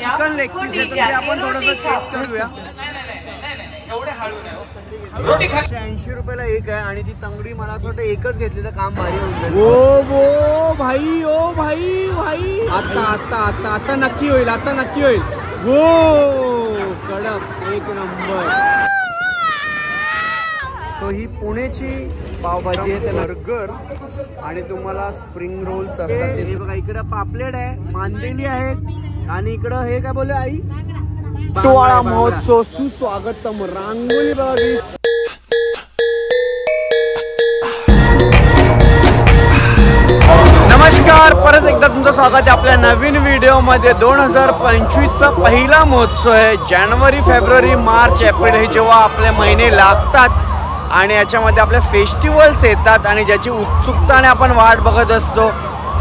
Chicken leg piece आहे, तर आपण थोडंसं टेस्ट करूया. एवढे हळू नाही रोटी 80 रुपयाला एक आहे आणि ती तंगडी मला असं वाटतं एकच घेतली तर काम भारी होऊन जाईल. ओ भाई ओ भाई भाई आता आता आता आता नक्की होईल, आता नक्की होईल. गो कडक एक नंबर. सो ही पुण्याची पावभाजी आहे, बर्गर आणि तुम्हाला स्प्रिंग रोल्स असतात. हे बघा इकडे पापलेट आहे, मांदेली आहे आणि इकडं हे काय बोलले आई, टिटवाळा महोत्सव सुस्वागतम. रांगोळी बघा. नमस्कार, परत एकदा तुमचं स्वागत आहे आपल्या नवीन व्हिडिओमध्ये. 2025चा पहिला महोत्सव आहे. जानेवारी, फेब्रुवारी, मार्च, एप्रिल हे जेव्हा आपले महिने लागतात आणि याच्यामध्ये आपले फेस्टिवल्स येतात आणि ज्याची उत्सुकताने आपण वाट बघत असतो.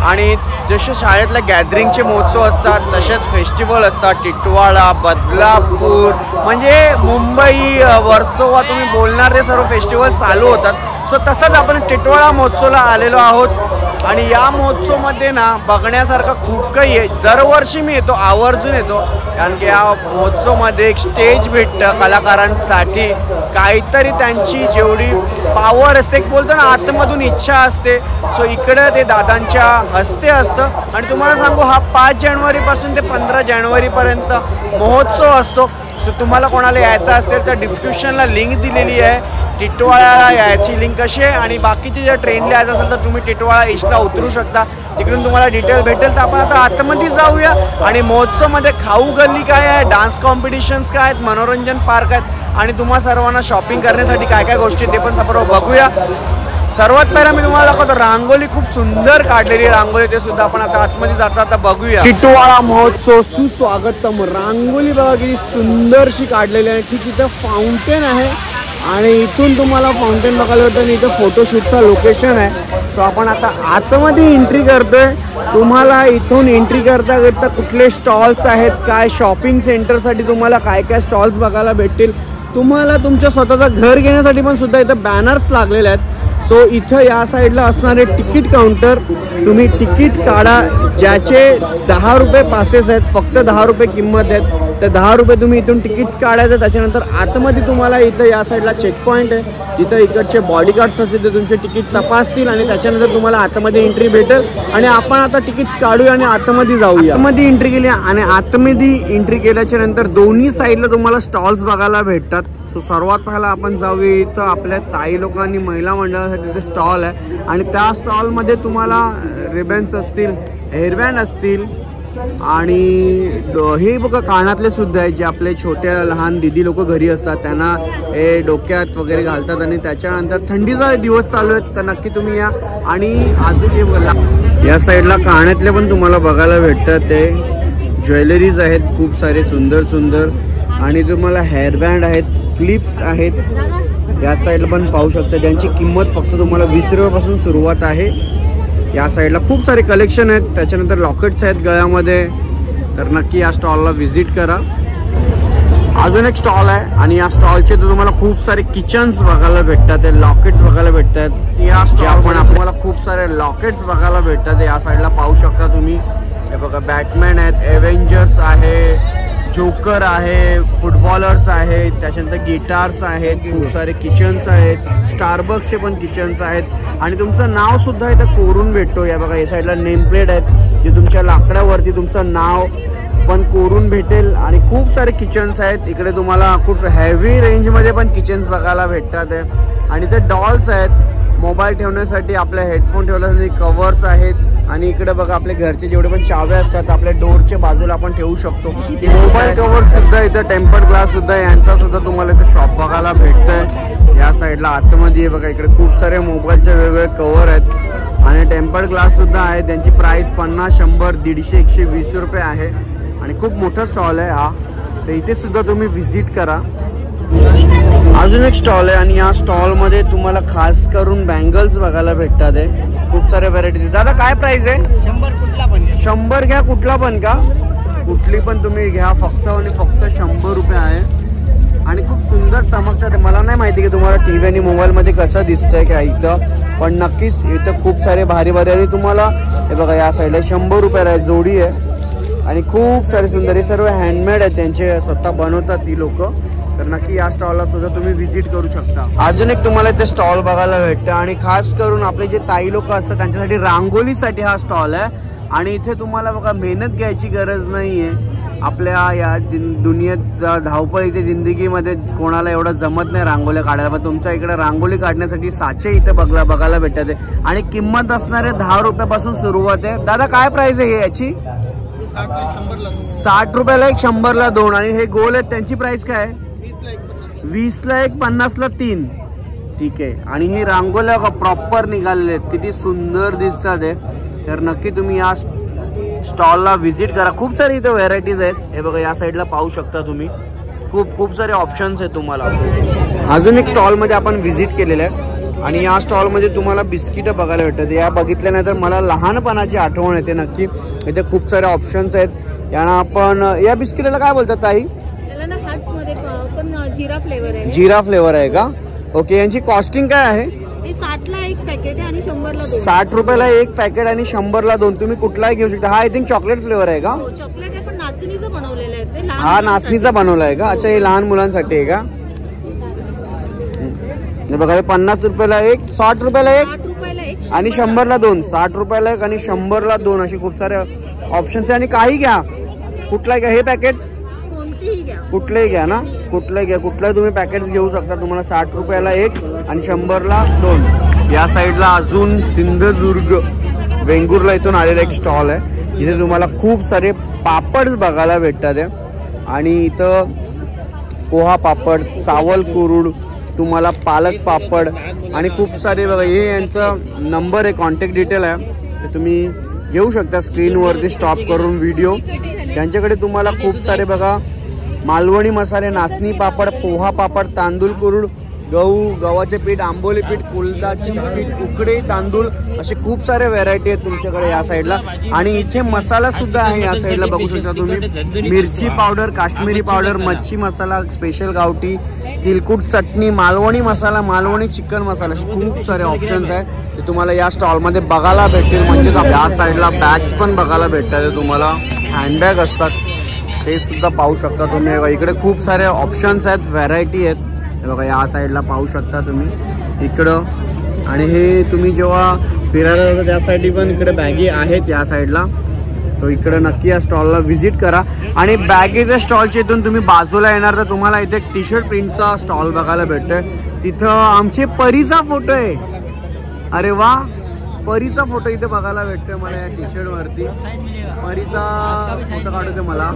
आणि जसे शाळेतल्या गॅदरिंगचे महोत्सव असतात तसेच फेस्टिवल असतात. टिटवाळा, बदलापूर म्हणजे मुंबई, वर्सोवा तुम्ही बोलणार ते सर्व फेस्टिवल चालू होतात. सो तसंच आपण टिटवाळा महोत्सवला आलेलो आहोत आणि या महोत्सवमध्ये ना बघण्यासारखं खूप काही आहे. दरवर्षी मी येतो, आवर्जून येतो, कारण की या महोत्सवमध्ये एक स्टेज भेटतं कलाकारांसाठी. काहीतरी त्यांची जेवढी पावर असते, एक बोलतो ना आतमधून इच्छा असते, सो इकडं ते दादांच्या हस्ते असतं. आणि तुम्हाला सांगू, हा 5 जानेवारीपासून ते 15 जानेवारीपर्यंत महोत्सव असतो. सो तुम्हाला कोणाला यायचं असेल तर डिस्क्रिप्शनला लिंक दिलेली आहे. टिटवाळ्याला यायची लिंक कशी आहे आणि बाकीचे जर ट्रेनला यायचं असेल तर तुम्ही टिटवाळा ईस्टला उतरू शकता, तिकडून तुम्हाला डिटेल भेटेल. तर आपण आता आतमध्ये जाऊया आणि महोत्सवमध्ये खाऊ गल्ली काय आहे, डान्स कॉम्पिटिशन्स काय आहेत, मनोरंजन पार्क आहेत आणि तुम्हा सर्वांना शॉपिंग करण्यासाठी काय काय गोष्टी ते पण सर्व बघूया. सर्वात पहिला मी तुम्हाला दाखवतो रांगोली, खूप सुंदर काढलेली रांगोली, ते सुद्धा आपण आता आतमध्ये जाता आता बघूया. टिटवाळा महोत्सव सुस्वागतम. रांगोली बघा किती सुंदरशी काढलेली आहे. ठीक इथं फाउंटेन आहे आणि इथून तुम्हाला फाउंटेन बघायला होतं आणि इथं फोटोशूटचं लोकेशन आहे. सो आपण आता आतमध्ये एंट्री करतोय. तुम्हाला इथून एंट्री करता करता कुठले स्टॉल्स आहेत, काय शॉपिंग सेंटरसाठी तुम्हाला काय काय स्टॉल्स बघायला भेटतील. तुम्हाला तुमच्या स्वतःचं घर घेण्यासाठी पण सुद्धा इथं बॅनर्स लागलेले आहेत. सो इथं या साईडला असणारे तिकीट काउंटर, तुम्ही तिकीट काढा, ज्याचे 10 रुपये पासेस आहेत, फक्त 10 रुपये किंमत आहेत. तर 10 रुपये तुम्ही इथून तिकीट्स काढायचं. त्याच्यानंतर आतमध्ये तुम्हाला इथं या साईडला चेक पॉईंट आहे, जिथं इकडचे बॉडीगार्ड्स असतील ते तुमचे तिकीट तपासतील आणि त्याच्यानंतर तुम्हाला आतमध्ये एंट्री भेटेल. आणि आपण आता तिकीट्स काढूया आणि आतमध्ये जाऊया. आतमध्ये एंट्री केली आणि आतमध्ये एंट्री केल्याच्या नंतर दोन्ही साईडला तुम्हाला स्टॉल्स बघायला भेटतात. सो सर्वात पहिला आपण जाऊया, इथं आपल्या ताई लोकांनी महिला मंडळासाठी तिथे स्टॉल आहे आणि त्या स्टॉलमध्ये तुम्हाला रिबन्स असतील, हेअरबँड असतील आणि हे बघा कानातले सुद्धा आहेत, जे आपले छोट्या लहान दिदी लोक घरी असतात त्यांना हे डोक्यात वगैरे घालतात. आणि त्याच्यानंतर थंडीचा दिवस चालू आहेत तर नक्की तुम्ही या. आणि अजून हे बघा या साईडला कानातले पण तुम्हाला बघायला भेटतात. ते ज्वेलरीज आहेत खूप सारे सुंदर सुंदर आणि तुम्हाला हेअरबँड आहेत, क्लिप्स आहेत. या साईडला पण पाहू शकता, ज्यांची किंमत फक्त तुम्हाला 20 रुपयापासून सुरुवात आहे. या साईडला खूप सारे कलेक्शन आहेत. त्याच्यानंतर लॉकेट्स आहेत गळ्यामध्ये, तर नक्की या स्टॉलला व्हिजिट करा. अजून एक स्टॉल आहे आणि या स्टॉलचे तुम्हाला खूप सारे किचन्स बघायला भेटतात, लॉकेट्स बघायला भेटतात. या स्टॉल पण आपल्याला खूप सारे लॉकेट्स बघायला भेटतात. या साईडला पाहू शकता तुम्ही, हे बघा बॅटमॅन आहेत, एव्हेंजर्स आहे, जोकर आहे, फुटबॉलर्स आहेत, त्याच्यानंतर गिटार्स आहेत, खूप सारे किचन्स आहेत, स्टारबक्सचे पण किचन्स आहेत आणि तुमचं नाव सुद्धा इथं कोरून भेटतो. या बघा या साईडला नेम प्लेट आहेत, जे तुमच्या लाकडावरती तुमचं नाव पण कोरून भेटेल. आणि खूप सारे किचन्स आहेत. इकडे तुम्हाला खूप हेवी रेंजमध्ये पण किचन्स बघायला भेटतात. आणि इथे डॉल्स आहेत, मोबाईल ठेवण्यासाठी, आपल्या हेडफोन ठेवण्यासाठी कवर्स आहेत. आणि इकडे बघा आपले घरचे जेवढे पण चाव्या असतात आपल्या डोरच्या बाजूला आपण ठेवू शकतो. मोबाईल कवर सुद्धा इथं, टेम्पर्ड ग्लास सुद्धा यांचा सुद्धा तुम्हाला इथं शॉप बघायला भेटतंय. या साईडला आतमध्ये बघा इकडे खूप सारे मोबाईलचे वेगवेगळे कवर आहेत आणि टेम्पर्ड ग्लास सुद्धा आहे. त्यांची प्राइस 50, 100, 150, 120 रुपये आहे आणि खूप मोठा स्टॉल आहे हा. तर इथे सुद्धा तुम्ही व्हिजिट करा. अजून एक स्टॉल आहे आणि या स्टॉलमध्ये तुम्हाला खास करून बँगल्स बघायला भेटतात. खूप सारे व्हरायटी. दादा काय प्राइस आहे? 100 कुठला पण 100 घ्या. कुठला पण का? कुठली पण तुम्ही घ्या, फक्त आणि फक्त 100 रुपये आहे. आणि खूप सुंदर चमकतात. मला नाही माहिती की तुम्हाला टीव्ही आणि मोबाईलमध्ये कसं दिसतंय का इथं, पण नक्कीच इथं खूप सारे भारी भारी. आणि तुम्हाला हे बघा या साईडला 100 रुपयाला जोडी आहे आणि खूप सारे सुंदर, हे सर्व हँडमेड आहे, त्यांचे स्वतः बनवतात ती लोक. तर नक्की या स्टॉलला सुद्धा तुम्ही व्हिजिट करू शकता. अजून एक तुम्हाला इथे स्टॉल बघायला भेटतं आणि खास करून आपले जे ताई लोक असतात त्यांच्यासाठी रांगोलीसाठी हा स्टॉल आहे. आणि इथे तुम्हाला बघा मेहनत घ्यायची गरज नाही आहे. आपल्या या दुनियेत धावपळीच्या जिंदगीमध्ये कोणाला एवढं जमत नाही रांगोळ्या काढायला, पण तुमच्या इकडे रांगोळी काढण्यासाठी साचे इथे बघायला भेटत आहे. आणि किंमत असणारे 10 रुपयापासून सुरुवात आहे. दादा काय प्राइस आहे याची? 60 रुपयाला एक, 100ला 2. आणि हे गोल आहेत त्यांची प्राइस काय आहे? 20ला 1, 50ला 3. ठीक आहे. आणि ही रांगोळ्या प्रॉपर निघालेले आहेत, किती सुंदर दिसतात आहे. तर नक्की तुम्ही या स्टॉलला व्हिजिट करा. खूप सारी इथे व्हेरायटीज आहेत. हे बघा या साईडला पाहू शकता तुम्ही, खूप सारे ऑप्शन्स आहेत तुम्हाला. अजून एक स्टॉलमध्ये आपण व्हिजिट केलेलं आहे आणि या स्टॉलमध्ये तुम्हाला बिस्किटं बघायला भेटतात. या बघितल्यानंतर मला लहानपणाची आठवण येते नक्की. इथे खूप सारे ऑप्शन्स आहेत. यांना आपण, या बिस्किटाला काय बोलतात ताई? जिरा फ्लेवर आहे. जिरा फ्लेवर आहे का? ओके. यांची कॉस्टिंग काय आहे? 60ला एक पॅकेट आहे आणि 100ला 2. 60 रुपयाला एक पॅकेट आणि 100ला 2. तुम्ही कुठलाही घेऊ शकता. हा आय थिंक चॉकलेट फ्लेवर आहे का? चॉकलेट आहे पण नाचणीचं बनवलेलं आहे ते. हा नाचणीचा बनवला आहे का? अच्छा, हे लहान मुलांसाठी आहे का? हे बघा 50 रुपयाला एक, 60 रुपयाला एक आणि 100ला 2. 60 रुपयाला एक आणि 100ला 2 असे खूप सारे ऑप्शन्स आहे. आणि काही घ्या, कुठलाही घ्या. हे पॅकेट कुठलंही घ्या ना, कुठलंही तुम्ही पॅकेट घेऊ शकता. तुम्हाला 60 रुपयाला एक आणि 100ला 2. या साईडला अजून सिंधुदुर्ग वेंगुर्ला इथून आलेला एक स्टॉल आहे, जिथे तुम्हाला खूप सारे पापड बघायला भेटतात आहे. आणि इथं पोहा पापड, चावल कुरूड, तुम्हाला पालक पापड आणि खूप सारे बघा. हे यांचा नंबर आहे, कॉन्टॅक्ट डिटेल आहे, ते तुम्ही घेऊ शकता स्क्रीनवरती स्टॉप करून व्हिडिओ. त्यांच्याकडे तुम्हाला खूप सारे बघा मालवणी मसाले, नाचणी पापड, पोहा पापड, तांदूळ कुरूड, गव्हाचे पीठ, आंबोली पीठ, कुलदाची पीठ, उकडे तांदूळ, असे खूप सारे व्हेरायटी आहेत तुमच्याकडे या साईडला. आणि इथे मसाला सुद्धा आहे या साईडला बघू शकता तुम्ही. मिरची पावडर, काश्मीरी पावडर, मच्छी मसाला, स्पेशल गावठी, तिलकुट चटणी, मालवणी मसाला, मालवणी चिकन मसाला, असे खूप सारे ऑप्शन्स आहेत ते तुम्हाला या स्टॉलमध्ये बघायला भेटतील. म्हणजेच या साईडला बॅग्स पण बघायला भेटतात तुम्हाला, हँडबॅग असतात ते सुद्धा पाहू शकता तुम्ही. इकडे खूप सारे ऑप्शन्स आहेत, व्हरायटी आहेत. हे बघा या साईडला पाहू शकता तुम्ही इकडं. आणि हे तुम्ही जेव्हा फिरायला जाता त्यासाठी पण इकडे बॅगी आहेत या साईडला. सो इकडं नक्की या स्टॉलला व्हिजिट करा. आणि बॅगेच्या स्टॉलच्या इथून तुम्ही बाजूला येणार तर तुम्हाला इथे टी शर्ट प्रिंटचा स्टॉल बघायला भेटतोय. तिथं आमचे परीचा फोटो आहे. अरे वा, परीचा फोटो इथे बघायला भेटतोय मला या टी शर्ट वरती. परीचा फोटो काढतोय मला.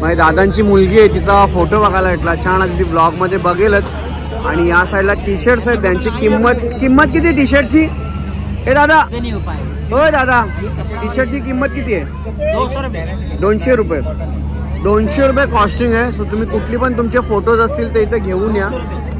माझी दादांची मुलगी आहे, तिचा फोटो बघायला भेटला. छान आहे, ती ब्लॉगमध्ये बघेलच. आणि या साईडला टी शर्ट्स आहेत, त्यांची किंमत किती टी शर्टची? हे दादा, हो दादा, टी शर्टची किंमत किती आहे? 200 रुपये. 200 रुपये कॉस्टिंग आहे. सो तुम्ही कुठली पण तुमचे फोटोज असतील ते इथे घेऊन या.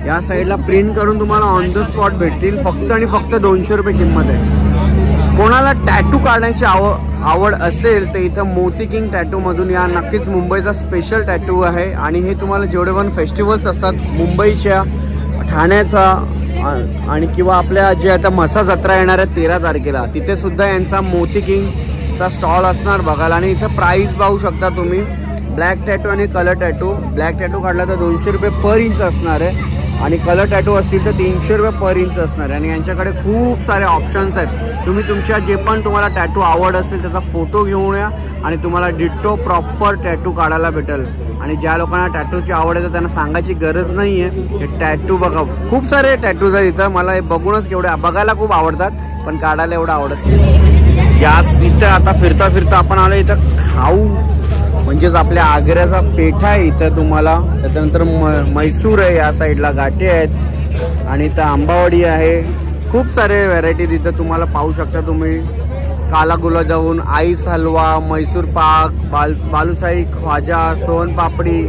या साईडला प्रिंट करून तुम्हाला ऑन द स्पॉट भेटतील. फक्त आणि फक्त 200 रुपये किंमत आहे. कोणाला टॅटू काढण्याची आवड असेल तर इथं मोती किंग टॅटू मधून या. नक्कीच मुंबईचा स्पेशल टॅटू आहे. आणि हे तुम्हाला जेवढे पण फेस्टिवल्स असतात मुंबईच्या, ठाण्याचा आणि किंवा आपल्या जे आता म्हसा जत्रा येणार आहे 13 तारखेला, तिथे सुद्धा यांचा मोती किंगचा स्टॉल असणार बघायला. आणि इथं प्राइस पाहू शकता तुम्ही. ब्लॅक टॅटू आणि कलर टॅटू. ब्लॅक टॅटू काढला तर 200 रुपये पर इंच असणार आहे आणि कलर टॅटू असतील तर 300 रुपये पर इंच असणार आहे. आणि यांच्याकडे खूप सारे ऑप्शन्स आहेत. तुम्ही तुमच्या जे पण तुम्हाला टॅटू आवड असेल त्याचा फोटो घेऊन या आणि तुम्हाला डिट्टो प्रॉपर टॅटू काढायला भेटेल. आणि ज्या लोकांना टॅटूची आवड आहे त्यांना सांगायची गरज नाही आहे. हे टॅटू बघा, खूप सारे टॅटूज आहेत इथं. मला हे बघूनच केवढे बघायला खूप आवडतात पण काढायला एवढं आवडत नाही. यास इथं आता फिरता फिरता आपण आलो इथं खाऊ, म्हणजेच आपल्या आग्र्याचा पेठा आहे इथं तुम्हाला. त्याच्यानंतर मैसूर आहे, या साईडला गाठी आहेत आणि इथं आंबावडी आहे. खूप सारे व्हरायटी तिथं तुम्हाला पाहू शकता तुम्ही. काला गुलाबजामुन, आईस हलवा, मैसूर पाक, बालुशाही, ख्वाजा, सोनपापडी,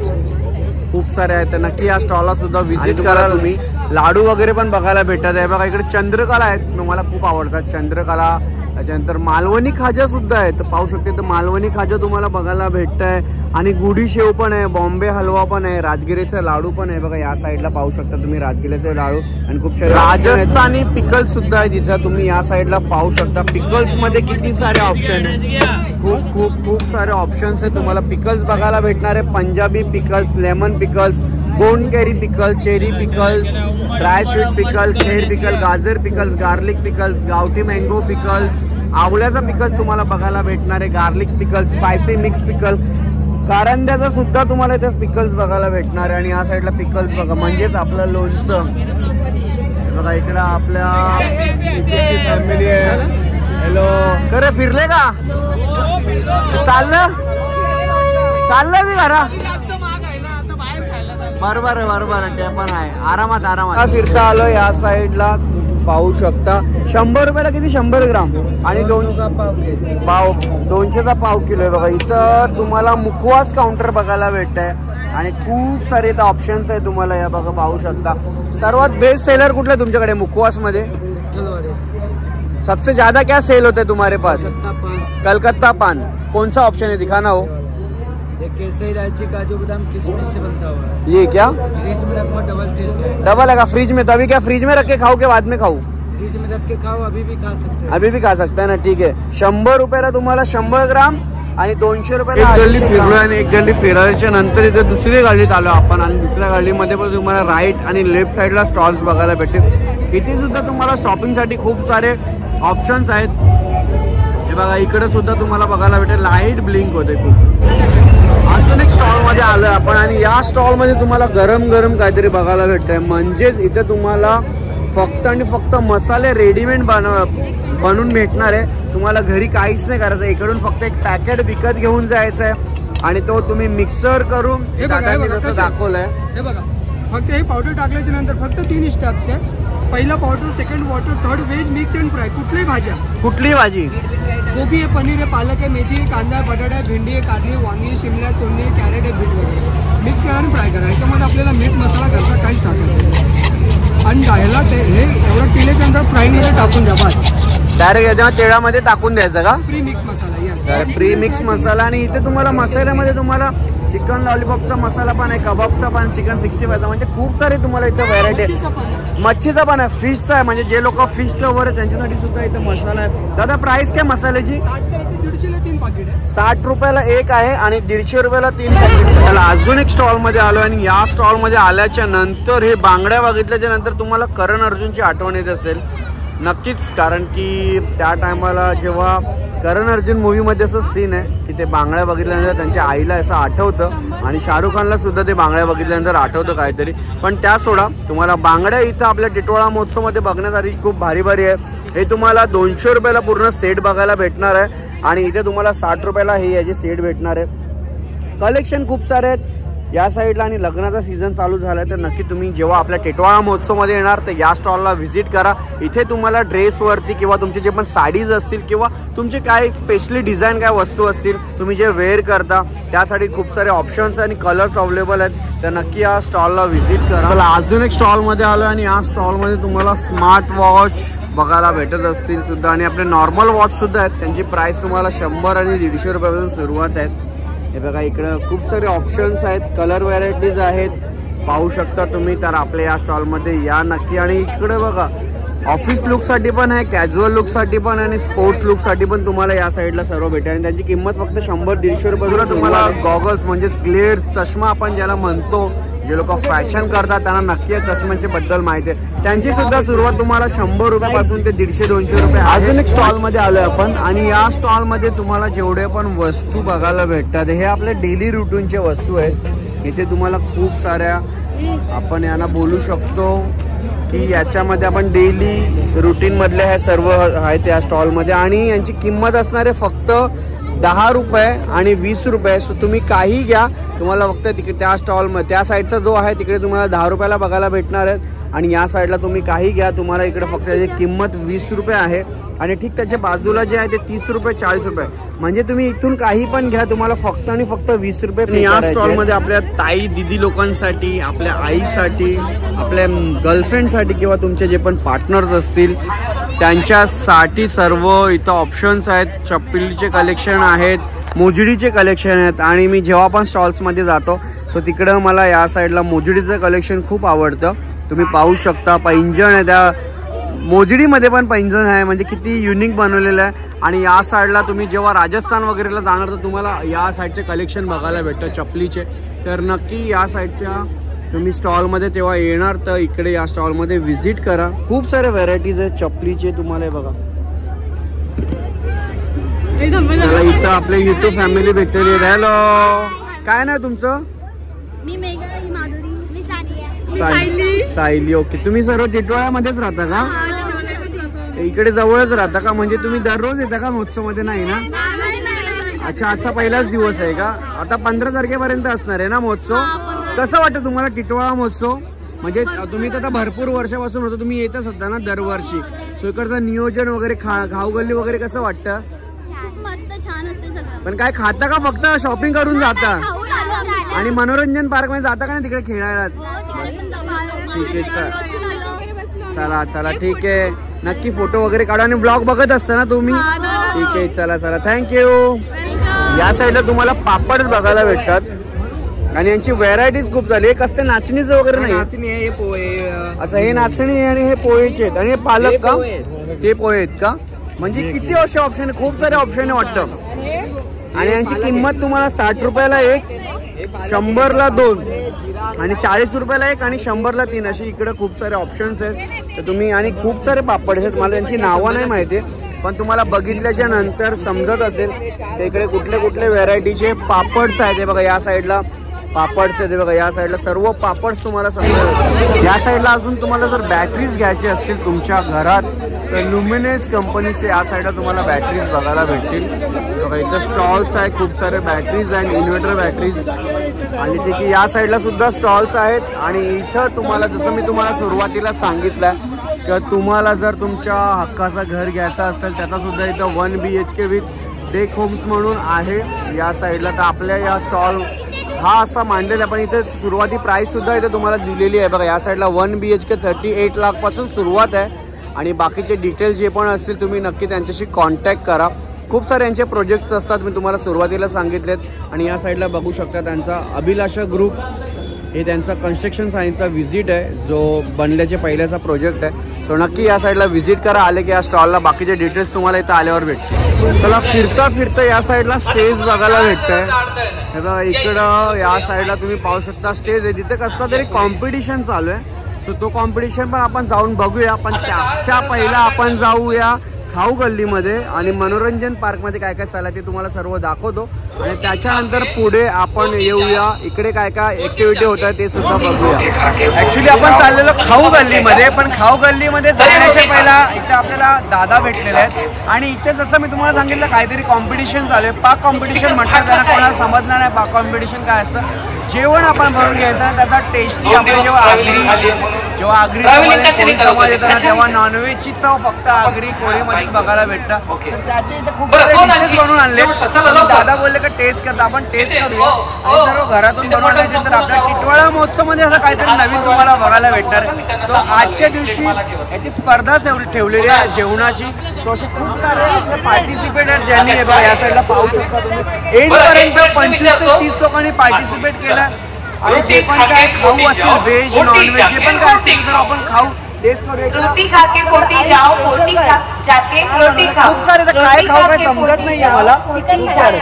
खूप सारे आहेत. तर नक्की या स्टॉलला सुद्धा व्हिजिट करा तुम्ही. लाडू वगैरे पण बघायला भेटत आहे बघा. इकडे चंद्रकला आहेत, मला खूप आवडतात चंद्रकला. त्याच्यानंतर मालवणी खाजा सुद्धा आहे, तर पाहू शकते तर मालवणी खाजा तुम्हाला बघायला भेटत आहे. आणि गुढी शेव पण आहे, बॉम्बे हलवा पण आहे, राजगिरीचा लाडू पण आहे. बघा या साईडला पाहू शकता तुम्ही राजगिरीचे लाडू आणि खूप सारे राजस्थानी पिकल्स सुद्धा आहे तिथं. तुम्ही या साईडला पाहू शकता पिकल्स मध्ये किती सारे ऑप्शन आहे, खूप खूप खूप सारे ऑप्शन्स आहे. तुम्हाला पिकल्स बघायला भेटणार आहे. Punjabi pickles, lemon pickles, Gond कैरी पिकल, चेरी पिकल्स, ड्राय स्वीट पिकल, खेर पिकल, गाजर पिकल्स, गार्लिक पिकल्स, गावठी मँगो पिकल्स, आवळ्याचा पिकल्स तुम्हाला बघायला भेटणार आहे. गार्लिक पिकल्स, स्पायसी मिक्स पिकल, कारंद्याचा सुद्धा तुम्हाला इथे पिकल्स बघायला भेटणार आहे. आणि या साईडला पिकल्स बघा म्हणजेच आपलं लोणचं बघा. इकडं आपल्या फॅमिली आहे. हॅलो, खरं फिरले का? चाललं मी घरा. बरोबर आहे, बरोबर आहे, ते पण आहे. आरामात आरामात फिरता आलो. या साईडला पाहू शकता 100 रुपयाला किती 100 ग्राम आणि 200चा पाव किलो आहे. बघा इथं तुम्हाला मुखवास काउंटर बघायला भेटत आहे आणि खूप सारे इथं ऑप्शन्स आहे तुम्हाला. या बघा पाहू शकता. सर्वात बेस्ट सेलर कुठला आहे तुमच्याकडे मुखवास मध्ये? सबसे ज्यादा क्या सेल होता है तुम्हारे पास? कलकत्ता पान. कौन सा ऑप्शन है, दिखाना हो. केसर इलायची काजू बादाम किशमिश से बनता हुआ है. ये क्या फ्रिज में रखो, डबल टेस्ट है. डबल है फ्रिज में? तो अभी क्या फ्रिज में रख के खाओ के बाद में खाऊ? फ्रिज में रख के खाओ, अभी भी खा सकते हैं. अभी भी खा सकता है ना, ठीक है. 100 रुपयाला तुम्हाला 100 ग्राम आणि 200 रुपयाला. एक गल्ली फिरलो आणि एक गल्ली फिरायच्या नंतर इथे दुसरी गल्लीत आलो आपण आणि दुसऱ्या गल्लीमध्ये पण तुम्हाला राईट आणि लेफ्ट साईडला स्टॉल्स बघायला भेटतील. इथे सुद्धा तुम्हाला शॉपिंगसाठी खूप सारे ऑप्शन्स आहेत. हे बघा इकडे सुद्धा तुम्हाला बघायला भेटेल लाईट ब्लिंक होते खूप. अजून एक स्टॉल मध्ये आलोय आपण आणि या स्टॉल मध्ये तुम्हाला गरम गरम काहीतरी बघायला भेटतंय. म्हणजेच इथे तुम्हाला फक्त आणि फक्त मसाले रेडीमेड बनवून भेटणार आहे. तुम्हाला घरी काहीच नाही करायचं. इकडून फक्त एक पॅकेट विकत घेऊन जायचं आहे आणि तो तुम्ही मिक्सर करून जसं दाखवलंय. हे बघा फक्त हे पावडर टाकल्याच्या नंतर फक्त 3 स्टेप्स आहे. पहिला powder, second water, third veg mix and fry. कुठलीही भाजी गोबी आहे, पनीर आहे, पालक आहे, मेथी आहे, कांदा आहे, बटाटा आहे, भेंडी आहे, कारली, वांगी, शिमला, तोंडली, कॅरेट आहे, बीट वगैरे मिक्स करा आणि फ्राय करा. याच्यामध्ये आपल्याला मीठ मसाला घरचा काहीच टाकायचं आणि ह्याला ते हे एवढं केल्याच्या नंतर फ्राईंगमध्ये टाकून द्या. बस डायरेक्ट याच्या तेलामध्ये टाकून द्यायचं का? प्री मिक्स मसाला. यस, प्री मिक्स मसाला. आणि इथे तुम्हाला मसाल्यामध्ये तुम्हाला चिकन लॉलीपॉपचा मसाला पण आहे, कबाबचा पण, चिकन 65चा, म्हणजे खूप सारे तुम्हाला इथे व्हरायटी आहे. मच्छीचा पण आहे, फिशचा आहे, म्हणजे जे लोक फिश लवर आहे त्यांच्यासाठी सुद्धा इथे मसाला आहे. दादा प्राइस काय मसाल्याची? 60 रुपयाला एक आहे आणि 150 रुपयाला 3 पॅकेट. चला अजून एक स्टॉल मध्ये आलो आणि या स्टॉल मध्ये आल्याच्या नंतर हे बांगड्या बघितल्याच्या नंतर तुम्हाला करण अर्जुनची आठवण येत असेल नक्कीच. कारण की त्या टायमाला जेव्हा करण अर्जुन मूवीमध्ये असं सीन आहे की ते बांगड्या बघितल्यानंतर त्यांच्या आईला असं आठवतं आणि शाहरुख खानला सुद्धा ते बांगड्या बघितल्यानंतर आठवतं काहीतरी. पण त्या सोडा तुम्हाला बांगड्या इथं आपल्या टिटवाळा महोत्सवमध्ये बघण्यासाठी खूप भारी भारी आहे. हे तुम्हाला 200 रुपयाला पूर्ण सेट बघायला भेटणार आहे आणि इथे तुम्हाला 60 रुपयाला हे याचे सेट भेटणार आहे. कलेक्शन खूप सारे आहेत या साईडला आणि लग्नाचा सीझन चालू झाला तर नक्की तुम्ही जेव्हा आपल्या टिटवाळा महोत्सवमध्ये येणार तर या स्टॉलला व्हिजिट करा. इथे तुम्हाला ड्रेसवरती किंवा तुमचे जे पण साडीज असतील किंवा तुमचे काय स्पेशली डिझाईन काय वस्तू असतील तुम्ही जे वेअर करता त्यासाठी खूप सारे ऑप्शन्स आणि कलर्स अवेलेबल आहेत. तर नक्की या स्टॉलला व्हिजिट करा. चला अजून एक स्टॉलमध्ये आलो आणि या स्टॉलमध्ये तुम्हाला स्मार्ट वॉच बघायला भेटत असतील सुद्धा आणि आपले नॉर्मल वॉच सुद्धा आहेत. त्यांची प्राइस तुम्हाला 100 आणि 150 रुपयापासून सुरुवात आहेत. हे बघा इकडं खूप सारे ऑप्शन्स आहेत, कलर व्हरायटीज आहेत, पाहू शकता तुम्ही. तर आपल्या या स्टॉलमध्ये या नक्की. आणि इकडे बघा ऑफिस लुकसाठी पण आहे, कॅज्युअल लुकसाठी पण आणि स्पोर्ट्स लुकसाठी पण तुम्हाला या साईडला सर्व भेटेल. आणि त्यांची किंमत फक्त 100-150 रुपये. तुम्हाला गॉगल्स म्हणजे क्लिअर चष्मा आपण ज्याला म्हणतो, जे लोक फॅशन करतात त्यांना नक्की या चष्म्याच्या बद्दल माहिती आहे. त्यांची सुद्धा सुरुवात तुम्हाला 100 रुपयापासून ते 150-200 रुपये. अजून एक स्टॉल मध्ये आलोय आपण आणि या स्टॉल मध्ये तुम्हाला जेवढे पण वस्तू बघायला भेटतात हे आपल्या डेली रुटीनच्या वस्तू आहेत. इथे तुम्हाला खूप साऱ्या आपण यांना बोलू शकतो की याच्यामध्ये आपण डेली रुटीन मधले हे सर्व आहेत या स्टॉलमध्ये आणि यांची किंमत असणार आहे फक्त 10 रुपये आणि 20 रुपये. सो तुम्ही काही घ्या, तुम्हाला फक्त तिकडे त्या स्टॉलमध्ये त्या साईडचा जो आहे तिकडे तुम्हाला 10 रुपयाला बघायला भेटणार आहेत आणि या साईडला तुम्ही काही घ्या तुम्हाला इकडे फक्त त्याची किंमत 20 रुपये आहे. आणि ठीक त्याच्या बाजूला जे आहे ते 30 रुपये 40 रुपये. म्हणजे तुम्ही इथून काही पण घ्या तुम्हाला फक्त आणि फक्त 20 रुपये. या स्टॉलमध्ये आपल्या ताई दिदी लोकांसाठी, आपल्या आईसाठी, आपल्या गर्लफ्रेंडसाठी किंवा तुमचे जे पण पार्टनर्स असतील त्यांच्यासाठी सर्व इथं ऑप्शन्स आहेत. चप्पलीचे कलेक्शन आहेत, मोजडीचे कलेक्शन आहेत. आणि मी जेव्हा पण स्टॉल्समध्ये जातो सो तिकडं मला या साईडला मोजडीचं कलेक्शन खूप आवडतं. तुम्ही पाहू शकता पैंजण आहे, त्या मोजडीमध्ये पण पैंजण आहे, म्हणजे किती युनिक बनवलेलं आहे. आणि या साईडला तुम्ही जेव्हा राजस्थान वगैरेला जाणार तर तुम्हाला या साईडचे कलेक्शन बघायला भेटतं चपलीचे. तर नक्की या साईडच्या तुम्ही स्टॉलमध्ये तेव्हा येणार तर इकडे या स्टॉलमध्ये व्हिजिट करा. खूप सारे व्हरायटीज आहेत चपलीचे तुम्हाला. हे बघा, चला इथं आपले युट्यूब फॅमिली भेटलेली. हॅलो, काय नाव तुमचं? मी मेघा, ही माधुरी, मी सानिया, सायली. ओके, तुम्ही सर्व टिटवाळ्यामध्येच राहता का? इकडे जवळच राहता का? म्हणजे तुम्ही दररोज येता का महोत्सवमध्ये? नाही ना. अच्छा, आजचा पहिलाच दिवस आहे का? आता 15 तारखेपर्यंत असणार आहे ना महोत्सव. कसं वाटतं तुम्हाला टिटवाळा महोत्सव? म्हणजे तुम्ही तर आता भरपूर वर्षापासून होतं, तुम्ही येतच होता ना दरवर्षी. सो इकडचं नियोजन वगैरे घावगल्ली वगैरे कसं वाटतं? मस्त, छान असते सगळं. पण काय खाता का फक्त शॉपिंग करून जाता? आणि मनोरंजन पार्क मध्ये जाता का नाही तिकडे खेळायला? ठीक आहे, चला चला ठीक आहे. नक्की फोटो वगैरे काढा आणि ब्लॉग बघत असता ना तुम्ही? ठीक आहे, चला चला, थँक्यू. या साईडला तुम्हाला पापड बघायला भेटतात आणि यांची व्हरायटीज खूप झाली. एक असते नाचणीचं वगैरे नाही? नाचणी आहे, हे पोहे. अच्छा, हे नाचणी आहे आणि हे पोहेचे आहेत. आणि हे पालक का? ते पोहे आहेत का? म्हणजे किती असे ऑप्शन, खूप सारे ऑप्शन वाटतं. आणि यांची किंमत तुम्हाला 60 रुपयाला एक, 100ला 2 आणि 40 रुपयाला एक आणि 100ला 3 अशी इकडे खूप सारे ऑप्शन्स आहेत. तर तुम्ही, आणि खूप सारे पापड आहेत. मला यांची नावं नाही माहिती पण तुम्हाला बघितल्याच्या नंतर समजत असेल. तर इकडे कुठले कुठले व्हेरायटीचे पापड्स आहेत. हे बघा या साईडला पापड्स आहेत. बघा या साईडला सर्व पापड्स तुम्हाला समजत. या साईडला अजून तुम्हाला जर बॅटरीज घ्यायची असतील तुमच्या घरात तर लुमिनेस कंपनीचे या साईडला तुम्हाला बॅटरीज बघायला भेटतील. बघा इथं स्टॉल्स आहेत, खूप सारे बॅटरीज आहेत, इन्व्हर्टर बॅटरीज. आणि ठीक आहे, या साईडला सुद्धा स्टॉल्स आहेत. आणि इथं तुम्हाला, जसं मी तुम्हाला सुरुवातीला सांगितलं तर तुम्हाला जर तुमच्या हक्काचं घर घ्यायचं असेल त्याचा सुद्धा इथं 1 BHK विथ डेक होम्स म्हणून आहे या साईडला. तर आपल्या या स्टॉल हा असा मांडलेला आहे, पण इथे सुरुवाती प्राईस सुद्धा इथे तुम्हाला दिलेली आहे. बघा या साईडला 1 BHK 38 लाखपासून सुरुवात आहे. आणि बाकीचे डिटेल्स जे पण असतील तुम्ही नक्की त्यांच्याशी कॉन्टॅक्ट करा. खूप सारे यांचे प्रोजेक्ट्स असतात, मी तुम्हाला सुरुवातीला सांगितलेत. आणि या साईडला बघू शकता त्यांचा अभिलाषा ग्रुप, हे त्यांचा कन्स्ट्रक्शन सायन्सचा व्हिजिट आहे जो बनल्याचे पहिल्याचा प्रोजेक्ट आहे. सो नक्की या साईडला व्हिजिट करा. आले की या स्टॉलला बाकीचे डिटेल्स तुम्हाला इथं आल्यावर भेटते. चला, फिरता फिरता या साईडला स्टेज बघायला भेटतंय. हे बघा इकडं या साईडला तुम्ही पाहू शकता स्टेज आहे. तिथे कसला तरी कॉम्पिटिशन चालू आहे. सो तो कॉम्पिटिशन पण आपण जाऊन बघूया. पण त्याच्या पहिला आपण जाऊया खाऊ गल्लीमध्ये आणि मनोरंजन पार्कमध्ये काय काय चाललं ते तुम्हाला सर्व दाखवतो. आणि त्याच्यानंतर पुढे आपण येऊया, इकडे काय काय ऍक्टिव्हिटी होतात ते सुद्धा बघूया. ऍक्च्युली आपण चाललेलो खाऊ गल्लीमध्ये, पण खाऊ गल्लीमध्ये जाण्याच्या पहिला इथे आपल्याला दादा भेटलेले आहेत. आणि इथे जसं मी तुम्हाला सांगितलं काहीतरी कॉम्पिटिशन चालू आहे. पाक कॉम्पिटिशन म्हटलं त्यांना कोणाला समजणार नाही पाक कॉम्पिटिशन काय असतं. जेवण आपण भरून घ्यायचं, त्याचा टेस्टी आपण जेव्हा आगरी समाज येतो ना तेव्हा नॉनव्हेजची चव फक्त आगरी कोळीमध्येच बघायला भेटतं. तर त्याचे इथे खूप सारे डिशेस बनवून आणले. दादा बोलले का टेस्ट करता, आपण टेस्ट करूया. आणि सर्व घरातून बनवण्याचे तर आपल्या टिटवाळा महोत्सवमध्ये असं काहीतरी नवीन तुम्हाला बघायला भेटणार. तो आजच्या दिवशी याची स्पर्धा ठेवलेली आहे जेवणाची. सो असे खूप सारे पार्टिसिपेट आहेत ज्यांनी हे बघा या साईडला पाहू शकता तुम्ही. एंडपर्यंत 25 ते 30 लोकांनी पार्टिसिपेट केलं. आणि जे पण काय खाऊ असतील, व्हेज नॉनव्हेज जे पण काय असतील सर आपण खाऊ टेस्ट करूया. रोटी खा के पोटी जाओ, पोटी खा जाके रोटी खाओ. खूप सारे तर काय खाऊ काय समजत नाहीये मला. खूप सारे.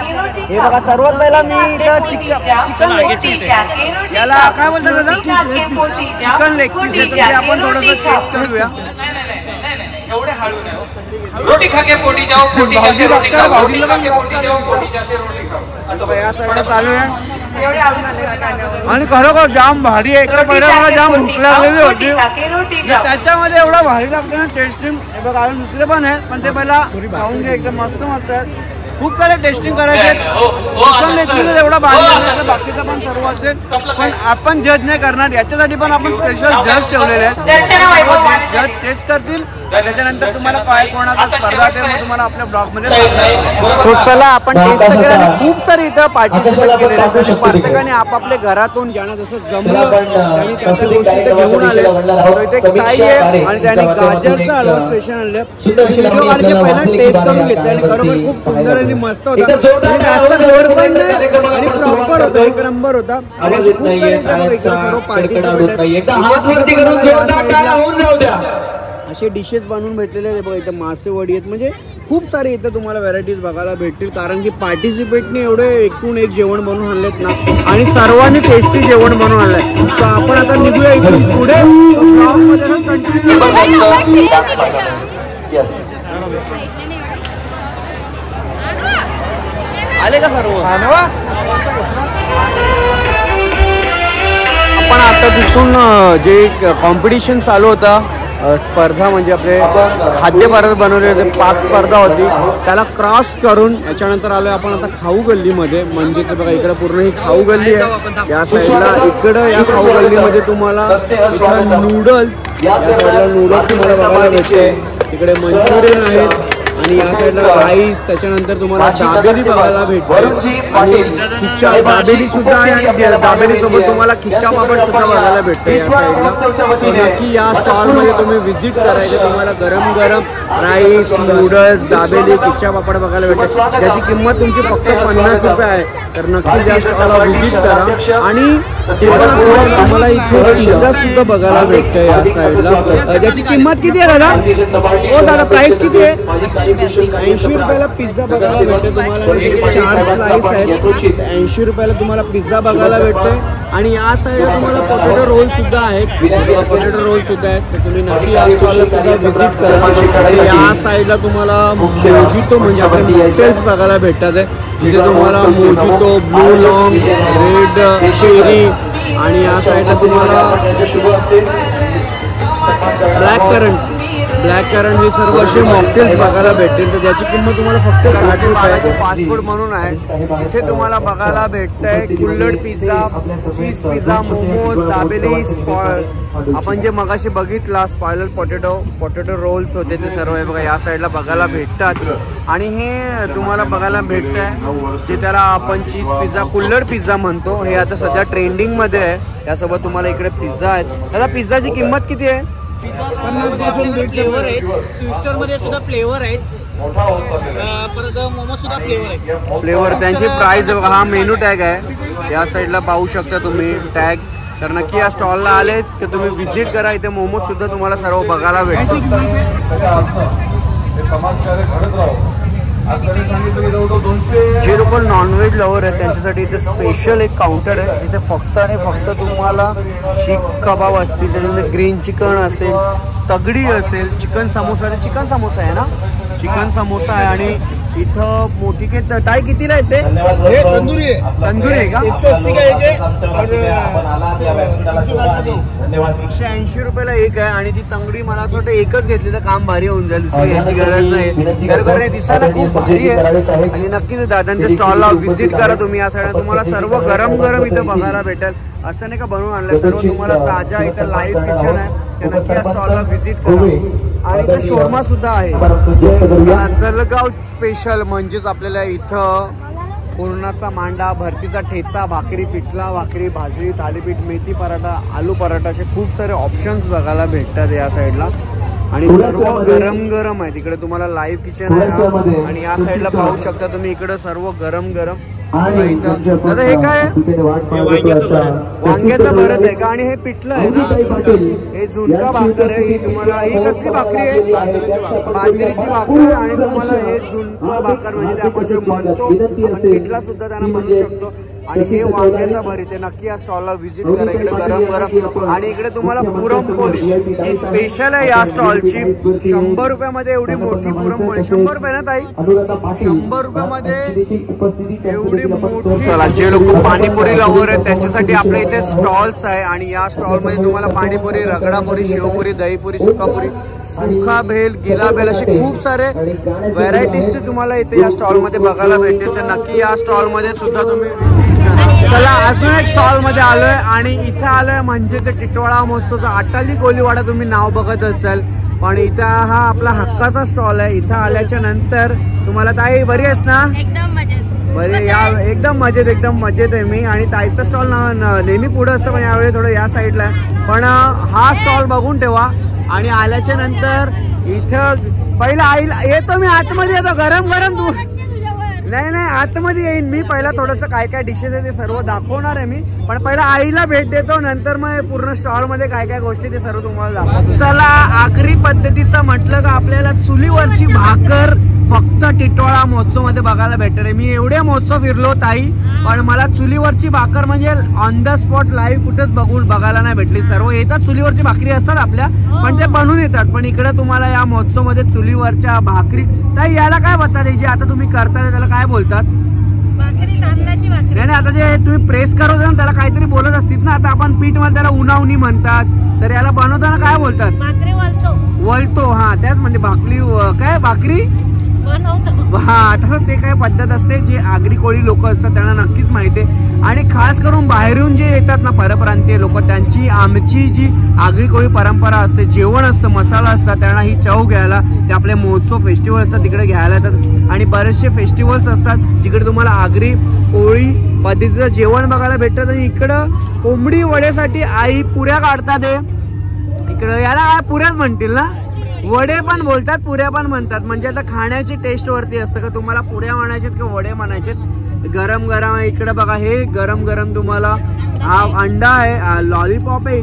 हे बघा सर्वात पहिला मी इथं चिकन लेग पीस आहे. याला काय बोलतात दादा? चिकन लेग पीस आहे. तर ते आपण थोडंसं टेस्ट करूया. एवढे हळू नाही हो. रोटी खा के पोटी जाओ, पोटी जाके रोटी खाओ. रोटी खा के पोटी जाओ, पोटी जाके रोटी खाओ. असं या साईडला चालू आहे. एवढे आवडून आले. आणि खरोखर जाम भारी आहे. एकदा पहिला मला जाम भूक लागलेली होती. त्याच्यामध्ये एवढा भारी लागतं ना टेस्टिंग. हे बघा अजून दुसरे पण आहेत, पण ते पहिला खाऊन घे. एकदम मस्त मस्त आहेत. खूप सारे टेस्टिंग करायचे आहेत. चिकन लेग पीस एवढा भारी लागतं, बाकीचं पण सर्व असेल. पण आपण जज नाही करणार, याच्यासाठी पण आपण स्पेशल जज ठेवलेले आहेत. जज टेस्ट करतील त्याच्यानंतर तुम्हाला काय कोणाचा आता स्पर्धा ते शेवटचं मग तुम्हाला आपल्या ब्लॉगमध्ये नाही, नाही, बरोबर. सो चला आपण टेस्ट केलं आणि खूप सारे इथं पार्टिसिपेट केलेले आहेत. प्रत्येकाने आपापल्या घरातून ज्यांना जसं जमलं त्यांनी त्या गोष्टी इथे घेऊन आले. तर इथे एक ताई आहे आणि त्यांनी गाजरचा हलवा स्पेशल आणले. व्हिडिओ काढचे पहिला टेस्ट करून घेतले आणि खरोखर खूप सुंदर आणि मस्त होता आणि जास्त गोड पण नाही आणि प्रॉपर होता, एक नंबर होता. आणि खूप सारे इथे सर्व पार्टिसिपेट असे डिशेस बनवून भेटलेले आहेत बघा. इथं मासे वडी आहेत, म्हणजे खूप सारे इथं तुम्हाला व्हरायटीज बघायला भेटतील कारण की पार्टिसिपेटने एवढे एकूण एक जेवण बनवून आणलेत ना आणि सर्वांनी टेस्टी जेवण बनवून आणलंय. तर आपण आता निघूया इथून पुढे आले का सर्व. आपण आता तिथून जे कॉम्पिटिशन चालू होता स्पर्धा म्हणजे आपले खाद्यपदार्थ बनवले होते, 5 स्पर्धा होती, त्याला क्रॉस करून याच्यानंतर आलोय आपण आता खाऊ गल्लीमध्ये. म्हणजेच बघा इकडे पूर्ण ही खाऊ गल्ली आहे. या साईडला इकडं या खाऊ गल्लीमध्ये तुम्हाला इकडं नूडल्स, या साईडला नूडल्स तुम्हाला बघायला भेटते. तिकडे मंचुरियन आहेत आणि या साईडला राईस, त्याच्यानंतर तुम्हाला दाबेली बघायला भेटते आणि खिच्चा दाबेली सुद्धा आहे आणि दाबेली सोबत तुम्हाला खिच्चा पापड सुद्धा बघायला भेटते या साईडला. नक्की या स्टॉलमध्ये तुम्ही व्हिजिट करायचे. तुम्हाला गरम गरम राईस, नूडल्स, दाबेली, खिच्चा पापड बघायला भेटते. त्याची किंमत तुमची फक्त 50 रुपये आहे. तर नक्की या स्टॉलला व्हिजिट करा. आणि तुम्हाला इथे पिझ्झा सुद्धा बघायला भेटते या साईडला. त्याची किंमत किती आहे दादा? हो दादा, प्राइस किती आहे? 80 रुपयाला पिझ्झा बघायला भेटते तुम्हाला. 4 स्लाइस आहेत. 80 रुपयाला तुम्हाला पिझ्झा बघायला भेटते. आणि या साईडला तुम्हाला पोटॅटो रोल सुद्धा आहेत. पोटॅटो रोल सुद्धा आहेत. तर तुम्ही नक्की या स्टॉलला सुद्धा व्हिजिट करा. या साईडला तुम्हाला मोजितो म्हणजे आपले मॉकटेल्स बघायला भेटतात आहे. तिथे तुम्हाला mojito, blue long, red cherry आणि या साईडला तुम्हाला ब्लॅक करंट हे सर्व असे मॉकटेल्स बघायला भेटतील. तर ज्याची किंमत तुम्हाला फक्त 60 रुपये. फास्ट फूड म्हणून आहे, जिथे तुम्हाला बघायला भेटतंय kulhad pizza, cheese pizza, momos, dabeli, आपण जे मगाशी बघितला स्पॉयलर पोटॅटो रोल्स होते ते सर्व हे बघा या साईडला बघायला भेटतात. आणि हे तुम्हाला बघायला भेटतंय जे त्याला आपण चीज पिझ्झा, कुल्हड पिझ्झा म्हणतो. हे आता सध्या ट्रेंडिंगमध्ये आहे. त्यासोबत तुम्हाला इकडे पिझ्झा आहेत. त्याला पिझ्झाची किंमत किती आहे? फ्लेवर आहेत, ट्विस्टर मध्ये सुद्धा फ्लेवर आहेत, परत मोमो सुद्धा फ्लेवर आहेत. फ्लेवर त्यांची प्राइस हा मेनू टॅग आहे या साईडला पाहू शकता तुम्ही टॅग. तर नक्की या स्टॉलला आले तर तुम्ही व्हिजिट करा. इथे मोमोज सुद्धा तुम्हाला सर्व बघायला भेटतील. जे लोक नॉनव्हेज लवर आहेत त्यांच्यासाठी इथे स्पेशल एक काउंटर आहे जिथे फक्त आणि फक्त तुम्हाला शीख कबाब असतील, त्याच्यानंतर ग्रीन चिकन असेल, तगडी असेल, चिकन समोसा आहे ना, चिकन समोसा आहे. आणि इथं मोठी के ताई कितीला येते? तंदुरी आहे का? 180 रुपयाला एक आहे. आणि ती तंगडी मला असं वाटतं एकच घेतली तर काम भारी होऊन जाईल, दुसरी याची गरज नाही. खरोखर दिसायला खूप भारी आहे. आणि नक्कीच दादांच्या स्टॉलला व्हिजिट करा तुम्ही. या साईडला तुम्हाला सर्व गरम गरम इथं बघायला भेटेल. असं नाही का बनवून आणलं, सर्व तुम्हाला ताजा इथं लाईव्ह किचन आहे. तर नक्की या स्टॉलला व्हिजिट करा. आणि इथं शोरमा सुद्धा आहे. जळगाव स्पेशल म्हणजेच आपल्याला इथं पुरणाचा मांडा, भरतीचा ठेचा, भाकरी, पिठला भाकरी, भाजी, थालीपीठ, मेथी पराठा, आलू पराठा असे खूप सारे ऑप्शन्स बघायला भेटतात या साईडला. आणि सर्व गरम गरम आहे. तिकडे तुम्हाला लाईव्ह किचन आहे. आणि या साईडला पाहू शकता तुम्ही इकडे सर्व गरम गरम. दादा हे काय वांग्याचं भरत आहे का? आणि हे पिठलं आहे ना, हे झुणका भाकर आहे. ही तुम्हाला ही कसली भाकरी आहे? बाजरीची भाकर. आणि तुम्हाला हे झुणका भाकर म्हणजे आपण जे म्हणतो, आपण पिठला सुद्धा त्यांना म्हणू शकतो. आणि हे वांग्याचा भरीत आहे. नक्की या स्टॉलला व्हिजिट करा. इकडे गरम गरम. आणि इकडे तुम्हाला पुरणपोळी ही स्पेशल आहे या स्टॉलची. 100 रुपयामध्ये एवढी मोठी पुरणपोळी. 100 रुपये ना ताई? 100 रुपयामध्ये एवढी मोठी. चला, जे लोक पाणीपुरी लवर आहेत त्यांच्यासाठी आपल्या इथे स्टॉल्स आहे. आणि या स्टॉलमध्ये तुम्हाला पाणीपुरी, रगडापुरी, शेवपुरी, दहीपुरी, सुकापुरी, सुखा भेल, गिला भेल असे खूप सारे व्हरायटीजचे तुम्हाला इथे या स्टॉलमध्ये बघायला भेटतील. तर नक्की या स्टॉलमध्ये सुद्धा तुम्ही व्हिजिट करा. चला, अजून एक स्टॉलमध्ये आलोय आणि इथे आलोय म्हणजे ते टिटवाळा महोत्सवचा अट्टाली कोलीवाडा तुम्ही नाव बघत असाल. पण इथं हा आपला हक्काचा स्टॉल आहे. इथं आल्याच्या नंतर तुम्हाला ताई बरी आहेस ना? एकदम मजेत. बरे या एकदम मजेत आहे मी. आणि ताईचा स्टॉल नेहमी पुढे असतं पण यावेळी थोडं या साईडला आहे. पण हा स्टॉल बघून ठेवा. आणि आल्याच्या नंतर इथं पहिला आईला येतो मी आतमध्ये येतो. गरम गरम तू नाही आतमध्ये येईन मी. पहिला थोडंसं काय काय डिशेस आहे ते सर्व दाखवणार आहे मी. पण पहिला आईला भेट देतो नंतर मग पूर्ण स्टॉल मध्ये काय काय गोष्टी ते सर्व तुम्हाला दाखवतो. चला आगरी पद्धतीचं म्हटलं का आपल्याला चुलीवरची भाकर फक्त टिटवाळा महोत्सव मध्ये बघायला भेटणार आहे. मी एवढे महोत्सव फिरलो ताई पण मला चुलीवरची भाकर म्हणजे ऑन द स्पॉट लाईव्ह कुठेच बघायला नाही भेटली. सर्व येतात चुलीवरची भाकरी असतात आपल्या पण ते बनवून येतात. पण इकडे तुम्हाला या महोत्सव मध्ये चुलीवरच्या भाकरी ताई याला काय बोलतात जे आता तुम्ही करताय त्याला काय बोलतात? भाकरी तांदळाची भाकरी. नाही आता जे तुम्ही प्रेस करत त्याला काहीतरी बोलत असतील ना. आता आपण पीठ मध्ये त्याला उन्हावणी म्हणतात तर याला बनवताना काय बोलतात? भाकरी वळतो. हा त्याच म्हणजे भाकरी काय भाकरी हा तसं ते काय पद्धत असते. जे आगरी कोळी लोक असतात त्यांना नक्कीच माहिती आहे. आणि खास करून बाहेरून जे येतात ना परप्रांतीय लोक त्यांची आमची जी आगरी कोळी परंपरा असते जेवण असतं मसाला असतात त्यांना ही चव घ्यायला ते आपले महोत्सव फेस्टिवल असतात तिकडे घ्यायला येतात. आणि बरेचसे फेस्टिवल्स असतात जिकडे तुम्हाला आगरी कोळी पद्धतीचं जेवण बघायला भेटतं. आणि इकडं कोंबडी वड्यासाठी आई पुऱ्या काढतात. इकडं याला काय पुऱ्याच म्हणतील ना? वडे पण बोलतात पुऱ्या पण म्हणतात. म्हणजे आता खाण्याची टेस्ट वरती असतं का तुम्हाला पुऱ्या म्हणायच्यात का वडे म्हणायचेत. गरम गरम आहे. इकडे बघा हे गरम गरम तुम्हाला हा अंडा आहे लॉलीपॉप आहे.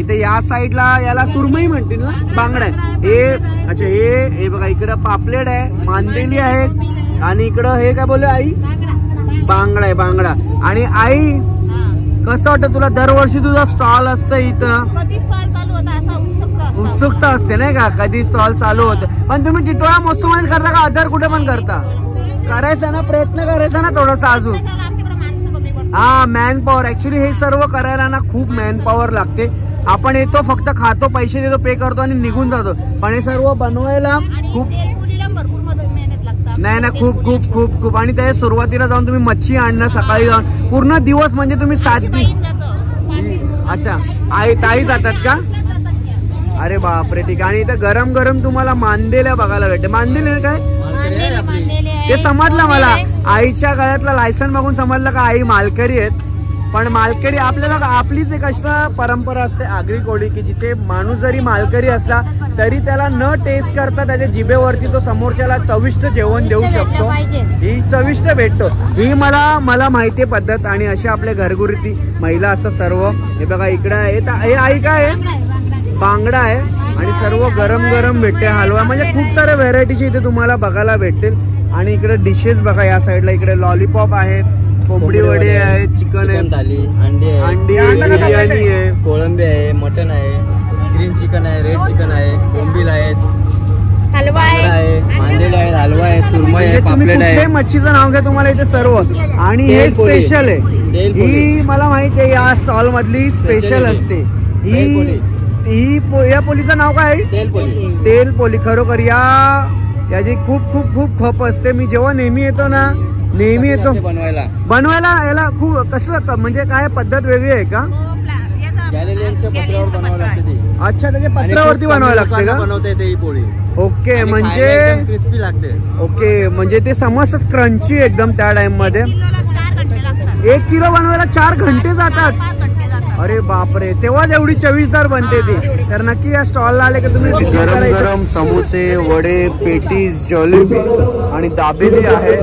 इथे या साईडला याला सुरमई म्हणतील ना बांगडा आहे हे. अच्छा हे बघा इकडं पापलेट आहे मांदेली आहेत. आणि इकडं हे काय बोलले आई? बांगडा आहे बांगडा. आणि आई कसं वाटतं तुला दरवर्षी तुझा स्टॉल असतं इथं? उत्सुकता असते नाही का कधी स्टॉल चालू होतं. पण तुम्ही टिटवाळा महोत्सव मध्ये करता का अदर कुठे पण करता? करायचा ना प्रयत्न करायचा ना थोडासा अजून. हा मॅन पॉवर ऍक्च्युली हे सर्व करायला ना खूप मॅन पॉवर लागते. आपण येतो फक्त खातो पैसे देतो पे करतो आणि निघून जातो. पण हे सर्व बनवायला खूप नाही ना खूप खूप खूप खूप. आणि त्या सुरुवातीला जाऊन तुम्ही मच्छी आणणं सकाळी जाऊन पूर्ण दिवस म्हणजे तुम्ही 7 अच्छा आई ताई जातात का? अरे बापरे ठीक आहे. आणि इथं गरम गरम तुम्हाला मांदेल्या बघायला भेटते. मांदेले काय ते समजलं मला. आईच्या गळ्यातला लायसन बघून समजलं का आई मालकरी आहेत. पण मालकरी आपल्याला आपलीच एक अशी परंपरा असते आगरी कोळी की जिथे माणूस जरी मालकरी असला तरी त्याला न टेस्ट करता त्याच्या जिभेवरती तो समोरच्याला चविष्ट जेवण देऊ शकतो. ही चविष्ट भेटतो ही मला माहिती आहे पद्धत. आणि अशा आपल्या घरगुती महिला असतात सर्व. हे बघा इकडे हे आई काय आहे? बांगडा आहे. आणि सर्व गरम गरम भेटते. हलवा म्हणजे खूप साऱ्या व्हेरायटीचे इथे तुम्हाला बघायला भेटतील. आणि इकडे डिशेस बघा या साईडला इकडे लॉलीपॉप आहे कोंबडी वडे आहे चिकन आहे अंडी आहे बिर्याणी आहे कोळंबी आहे मटन आहे ग्रीन चिकन आहे रेड चिकन आहे बोंबील आहेत हलवा आहे मांदेली आहे हलवा आहे सुरमई आहे पापलेट आहे. मच्छीचं नाव घ्या तुम्हाला इथे सर्व. आणि हे स्पेशल आहे. ही मला माहिती आहे या स्टॉल मधली स्पेशल असते. या पोलीचं नाव काय आहे? तेल पोली. खरोखर याची खूप खूप खूप खप असते. मी जेव्हा नेहमी येतो बनवायला याला खूप कसं म्हणजे काय पद्धत वेगळी आहे का? अच्छा त्याच्या पत्रावरती बनवायला लागते का? बनवता येते ही पोळी. ओके म्हणजे क्रिस्पी लागते. ओके म्हणजे ते समजतात क्रंची एकदम त्या टाइम मध्ये. 1 किलो बनवायला 4 घंटे जातात. अरे बापरे तेव्हाच एवढी चविष्टदार बनते ती. तर नक्की या स्टॉलला आले की तुम्ही गरम गरम समोसे वडे पेटीस जलेबी आणि दाबेली आहे.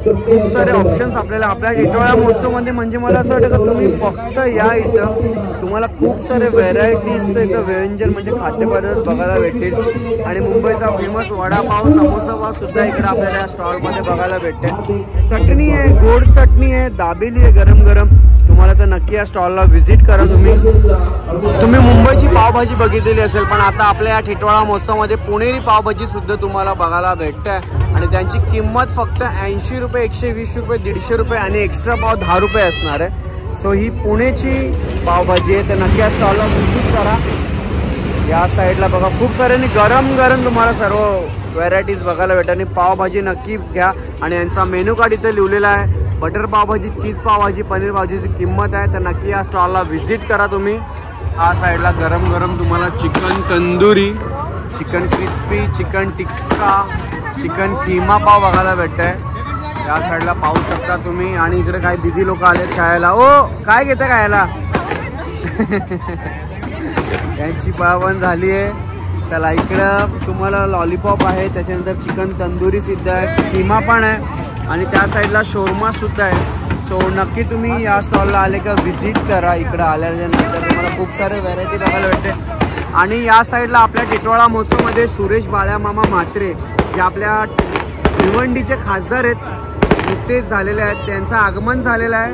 खूप सारे ऑप्शन्स आपल्या टिटवाळा महोत्सव मध्ये म्हणजे मला असं वाटतं का तुम्ही फक्त या इथं तुम्हाला खूप सारे व्हेरायटीज इथं व्यंजन म्हणजे खाद्यपदार्थ बघायला भेटतील. आणि मुंबईचा फेमस वडापाव समोसा पाव सुद्धा इकडे आपल्याला या स्टॉल मध्ये बघायला भेटते. चटणी आहे गोड चटणी आहे दाबेली आहे गरम गरम. तुम्हाला तर नक्की या स्टॉलला व्हिजिट करा. तुम्ही मुंबईची पावभाजी बघितलेली असेल पण आता आपल्या या टिटवाळा महोत्सवामध्ये पुणेरी पावभाजी सुद्धा तुम्हाला बघायला भेटते. आणि त्यांची किंमत फक्त 80 रुपये 120 रुपये 150 रुपये आणि एक्स्ट्रा पाव 10 रुपये असणार आहे. सो ही पुणेची पावभाजी आहे. तर नक्की या स्टॉलला व्हिजिट करा. या साईडला बघा खूप साऱ्यांनी गरम गरम तुम्हाला सर्व व्हेरायटीज बघायला भेटतात. आणि पावभाजी नक्की घ्या. आणि यांचा मेनू कार्ड इथे लिहिलेला आहे. बटर पावभाजी चीज पावभाजी पनीर भाजीची किंमत आहे. तर नक्की या स्टॉलला व्हिजिट करा तुम्ही. हा साईडला गरम गरम तुम्हाला chicken tandoori chicken crispy, chicken tikka, chicken keema pav बघायला भेटतंय. या साईडला पाहू शकता तुम्ही. आणि इकडे काय दिदी लोक आलेत खायला. ओ काय घेतं खायला? यांची पावन झाली आहे. चला इकडं तुम्हाला लॉलीपॉप आहे, त्याच्यानंतर चिकन तंदुरी सुद्धा आहे, किमा पण आहे आणि त्या साईडला शोरमा सुद्धा आहे. सो नक्की तुम्ही या स्टॉलला आले का व्हिजिट करा. इकडं आल्यानंतर तुम्हाला खूप सारे व्हरायटी बघायला भेटते. आणि या साईडला आपल्या टिटवाळा महोत्सवमध्ये सुरेश बाळ्यामामा म्हात्रे जे आपल्या भिवंडीचे खासदार आहेत, नुकतेच झालेले आहेत, त्यांचं आगमन झालेलं आहे.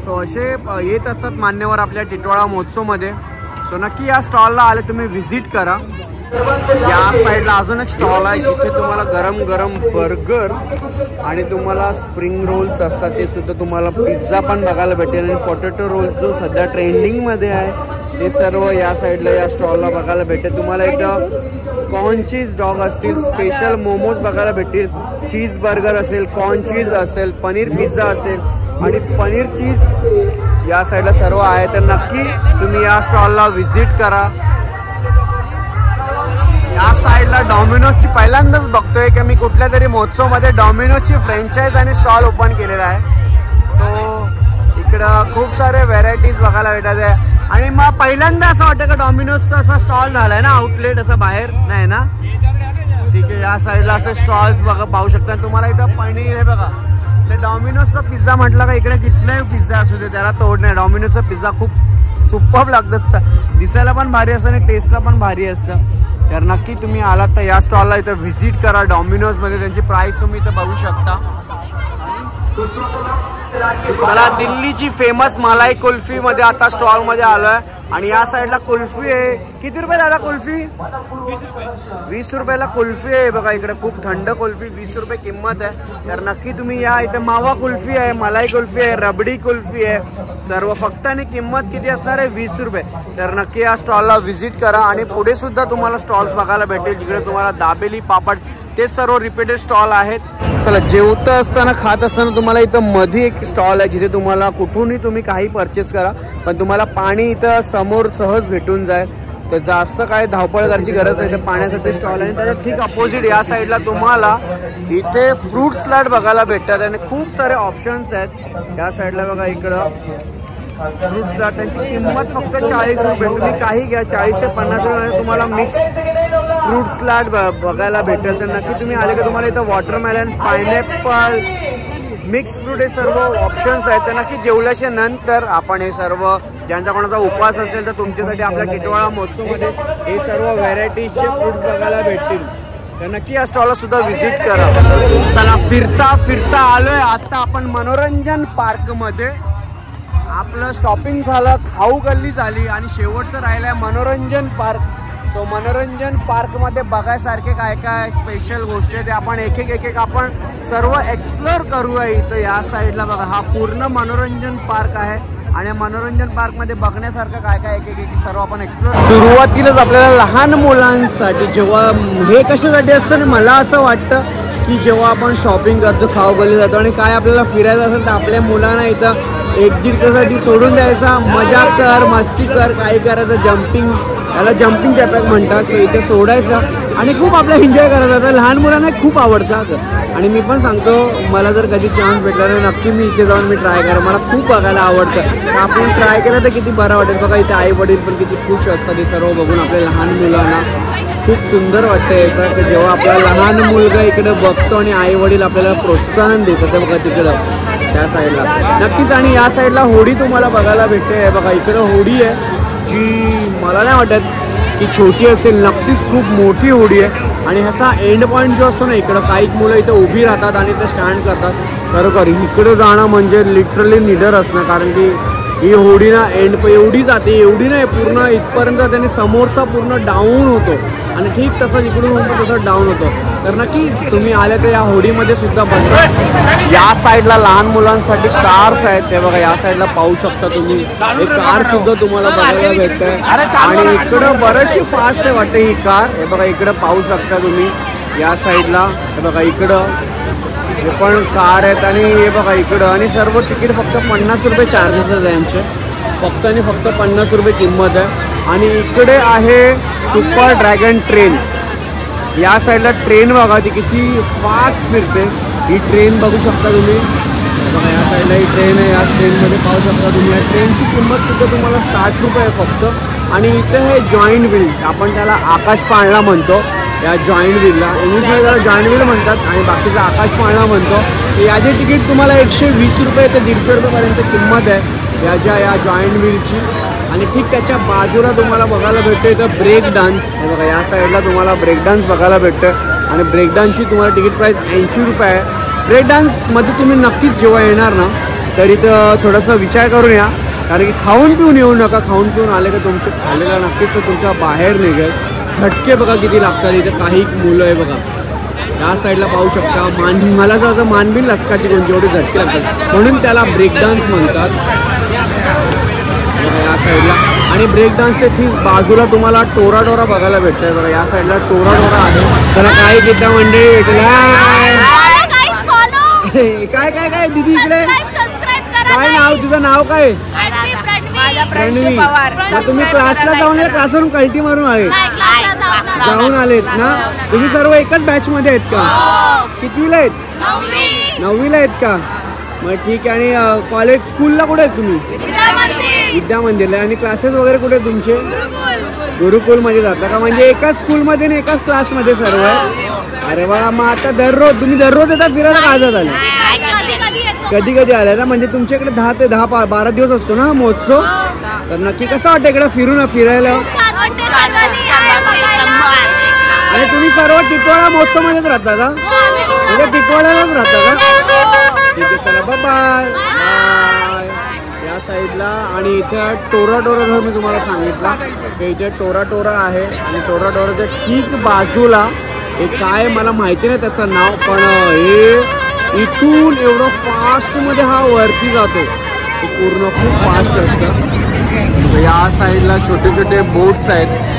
सो असे येत असतात मान्यवर आपल्या टिटवाळा महोत्सवमध्ये. सो नक्की या स्टॉलला आले तुम्ही व्हिजिट करा. या साईडला अजून एक स्टॉल आहे जिथे तुम्हाला गरम गरम बर्गर आणि तुम्हाला स्प्रिंग रोल्स असतात ते सुद्धा, तुम्हाला पिझ्झा पण बघायला भेटेल. आणि पोटॅटो रोल्स जो सध्या ट्रेंडिंगमध्ये आहे ते सर्व या साईडला या स्टॉलला बघायला भेटेल. तुम्हाला एकदा कॉर्न चीज डॉग असतील, स्पेशल मोमोज बघायला भेटतील, चीज बर्गर असेल, कॉर्न चीज असेल, पनीर पिझ्झा असेल आणि पनीर चीज या साईडला सर्व आहे. तर नक्की तुम्ही या स्टॉलला व्हिजिट करा. या साईडला डॉमिनोजची पहिल्यांदाच बघतोय की मी कुठल्या तरी महोत्सवमध्ये डॉमिनोजची फ्रँचाईज आणि स्टॉल ओपन केलेला आहे. सो इकडं खूप सारे व्हेरायटीज बघायला भेटत आहे. आणि मग पहिल्यांदा असं वाटतं का डॉमिनोजचा असा स्टॉल झालाय ना, आउटलेट असं बाहेर नाही ना. ठीक आहे, या साईडला असं स्टॉल्स बघा पाहू शकता. तुम्हाला इथं पनीर आहे बघा. डॉमिनोजचा पिझ्झा म्हटलं का इकडे कितलाही पिझ्झा असू दे त्याला तोड नाही. डॉमिनोजचा पिझ्झा खूप सुपर्ब लागतं, दिसायला पण भारी असतं आणि टेस्टला पण भारी असतं. तर नक्की तुम्ही आलात तर या स्टॉलला इथं व्हिजिट करा. डॉमिनोजमध्ये त्यांची प्राईस तुम्ही इथं बघू शकता. चला दिल्लीची फेमस मलाई कुल्फी मध्ये आता स्टॉल मध्ये आलोय. आणि या साईडला कुल्फी आहे. किती रुपये दादा कुल्फी? 20 रुपयाला कुल्फी आहे बघा. इकडे खूप थंड कुल्फी 20 रुपये किंमत आहे. तर नक्की तुम्ही या. इथे मावा कुल्फी आहे, मलाई कुल्फी आहे, रबडी कुल्फी आहे, सर्व फक्त. आणि किंमत किती असणार आहे? 20 रुपये. तर नक्की या स्टॉलला व्हिजिट करा. आणि पुढे सुद्धा तुम्हाला स्टॉल्स बघायला भेटेल जिकडे तुम्हाला दाबेली, पापड ते सर्व रिपीटेड स्टॉल आहेत. चला जेवत असताना खात असताना तुम्हाला इथं मध्ये एक स्टॉल आहे जिथे तुम्हाला कुठूनही तुम्ही काही परचेस करा पण तुम्हाला पाणी इथं समोर सहज भेटून जाईल. तर जास्त काय धावपळ करायची गरज नाही. तर पाण्यासाठी स्टॉल आहे. त्याच्या ठीक अपोजिट या साईडला तुम्हाला इथे फ्रूट सॅलड बघायला भेटतात आणि खूप सारे ऑप्शन्स आहेत. या साईडला बघा इकडं फ्रूट सॅलड, त्यांची किंमत फक्त 40 रुपये. तुम्ही काही घ्या, 40 ते 50 रुपये तुम्हाला मिक्स फ्रूट सॅलड बघायला भेटेल. तर नक्की तुम्ही आले की तुम्हाला इथं वॉटरमेलन, पायनॅपल, मिक्स फ्रूट हे सर्व ऑप्शन्स आहेत. तर नक्की जेवल्याच्या नंतर आपण हे सर्व, ज्यांचा कोणाचा उपवास असेल तर तुमच्यासाठी आपल्या टिटवाळा महोत्सवमध्ये हे सर्व व्हेरायटीजचे फ्रूट्स बघायला भेटतील. तर नक्की या स्टॉलला सुद्धा व्हिजिट करा. चला फिरता फिरता आलोय आता आपण मनोरंजन पार्कमध्ये. आपलं शॉपिंग झालं, खाऊ गल्ली झाली आणि शेवटचं राहिलं आहे मनोरंजन पार्क. सो मनोरंजन पार्कमध्ये बघायसारखे काय काय स्पेशल गोष्टी आहेत ते आपण एक एक आपण सर्व एक्सप्लोर करूया. इथं या साईडला बघा हा पूर्ण मनोरंजन पार्क आहे आणि मनोरंजन पार्कमध्ये बघण्यासारखं काय काय एक एक सर्व आपण एक्सप्लोर. सुरुवातीलाच आपल्याला लहान मुलांसाठी जेव्हा हे कशासाठी असतं, मला असं वाटतं की जेव्हा आपण शॉपिंग करतो, खाऊ गल्ली जातो आणि काय आपल्याला फिरायचं असेल तर आपल्या मुलांना इथं एक्झिटसाठी सोडून द्यायचा, मजा कर, मस्ती कर, काही करायचं, जम्पिंग, त्याला जम्पिंग टॅपॅक म्हणतात. सो इथे सोडायचं आणि खूप आपला एन्जॉय करायचा. तर लहान मुलांना खूप आवडतं आणि मी पण सांगतो मला जर कधी चान्स भेटला तर नक्की मी इथे जाऊन मी ट्राय करा. मला खूप बघायला आवडतं. तर आपण ट्राय केलं तर किती बरं वाटेल बघा. इथे आई वडील पण किती खुश असतात हे सर्व बघून. आपल्या लहान मुलांना खूप सुंदर वाटतं याचं की जेव्हा आपला लहान मुलगा इकडे बघतो आणि आई वडील आपल्याला प्रोत्साहन देतात. ते बघा तिकडं त्या साईडला नक्कीच. आणि या साईडला होडी तुम्हाला बघायला भेटते बघा. इकडं होडी आहे जी मला नाही वाटत की छोटी असेल, नक्कीच खूप मोठी होडी आहे. आणि ह्याचा एंड पॉईंट जो असतो ना इकडं, काही मुलं इथं उभी राहतात आणि इथं स्टँड करतात. खरोखर इकडं जाणं म्हणजे लिटरली निडर असणं, कारण की ही होडी ना एंड एवढी जाते, एवढी नाही पूर्ण इथपर्यंत त्याने समोरचा पूर्ण डाऊन होतो आणि ठीक तसंच इकडून होतो तसं डाऊन होतो. तर नक्की तुम्ही आले तर या होडीमध्ये सुद्धा बसा. या साईडला लहान मुलांसाठी कार्स आहेत ते बघा. या साईडला पाहू शकता तुम्ही हे कार सुद्धा तुम्हाला बघायला भेटतंय. आणि इकडं बरीचशी फास्ट आहे वाटते ही कार. हे बघा इकडं पाहू शकता तुम्ही या साईडला. हे बघा इकडं हे पण कार आहेत आणि हे बघा इकडं. आणि सर्व तिकीट फक्त 50 रुपये चार्जेस आहेत यांचे, फक्त आणि फक्त 50 रुपये किंमत आहे. आणि इकडे आहे सुपर ड्रॅगन ट्रेन. या साईडला ट्रेन बघा ती किती फास्ट फिरते. ही ट्रेन बघू शकता तुम्ही बघा, या साईडला ही ट्रेन आहे. या ट्रेनमध्ये पाहू शकता तुम्ही. या ट्रेनची किंमत सुद्धा तुम्हाला 60 रुपये आहे फक्त. आणि इथे हे जॉईंट व्हील, आपण त्याला आकाश पाळणा म्हणतो. या जॉईंट व्हीलला इंग्लिशमध्ये त्याला जॉईंट व्हील म्हणतात आणि बाकीचा आकाश पाळणा म्हणतो. याची तिकीट तुम्हाला 120 रुपये ते 150 रुपयेपर्यंत किंमत आहे याच्या या जॉईंट व्हीलची. आणि ठीक त्याच्या बाजूला तुम्हाला बघायला भेटतं इथं ब्रेक डान्स. हे बघा, या साईडला तुम्हाला ब्रेक डान्स बघायला भेटतं आणि ब्रेक डान्सची तुम्हाला तिकीट प्राईस 80 रुपये आहे. ब्रेक डान्समध्ये तुम्ही नक्कीच जेव्हा येणार ना तर इथं थोडासा विचार करून या, कारण की खाऊन पिऊन येऊ नका. खाऊन पिऊन आले का तुमचे खाल्लेला नक्कीच तर तुमच्या बाहेर निघेल. झटके बघा किती लागतात. इथं काही मुलं आहे बघा, या साईडला पाहू शकता. मला जर असं मानबीन लचकाची कोणती एवढी झटके लागतात म्हणून त्याला ब्रेक डान्स म्हणतात या साईडला. आणि ब्रेक डान्सच्या ठीक बाजूला तुम्हाला टोरा डोरा बघायला भेटतंय बघा. या साईडला टोरा डोरा आहे. तर काही गीता मंडळी काय काय काय दीदी इकडे काय नाव तुझं नाव काय? रणवी. तुम्ही क्लासला जाऊन क्लासवरून कल्टी मारून आले जाऊन आलेत ना तुम्ही सर्व एकच बॅच मध्ये आहेत का? कितवीला आहेत? 9वीला आहेत का? मग ठीक आहे. आणि कॉलेज स्कूलला कुठे आहेत तुम्ही? विद्या मंदिरला. आणि क्लासेस वगैरे कुठे आहेत तुमचे? गुरुकुलमध्ये जाता का? म्हणजे एकाच स्कूलमध्ये आणि एकाच क्लासमध्ये सर्व आहे. अरे वा. मग आता तुम्ही दररोज येतात फिरायला का जात आले? कधी कधी आले ना. म्हणजे तुमच्याकडे 10 ते 12 दिवस असतो ना महोत्सव. तर नक्की कसं वाटतं इकडे फिरायला? आणि तुम्ही सर्व टिटवाळा महोत्सव मध्येच राहता का? म्हणजे टिटवाळ्यालाच राहता का? ठीक आहे, चला बाय बाय. या साईडला. आणि इथं टोरा डोरा जर मी तुम्हाला सांगितलं की इथे टोरा टोरा आहे. आणि टोरा डोराच्या ठीक बाजूला हे काय मला माहिती नाही त्याचं नाव, पण हे इथून एवढं फास्टमध्ये हा वरती जातो. ते पूर्ण खूप फास्ट असतं. या साईडला छोटे छोटे बोट्स आहेत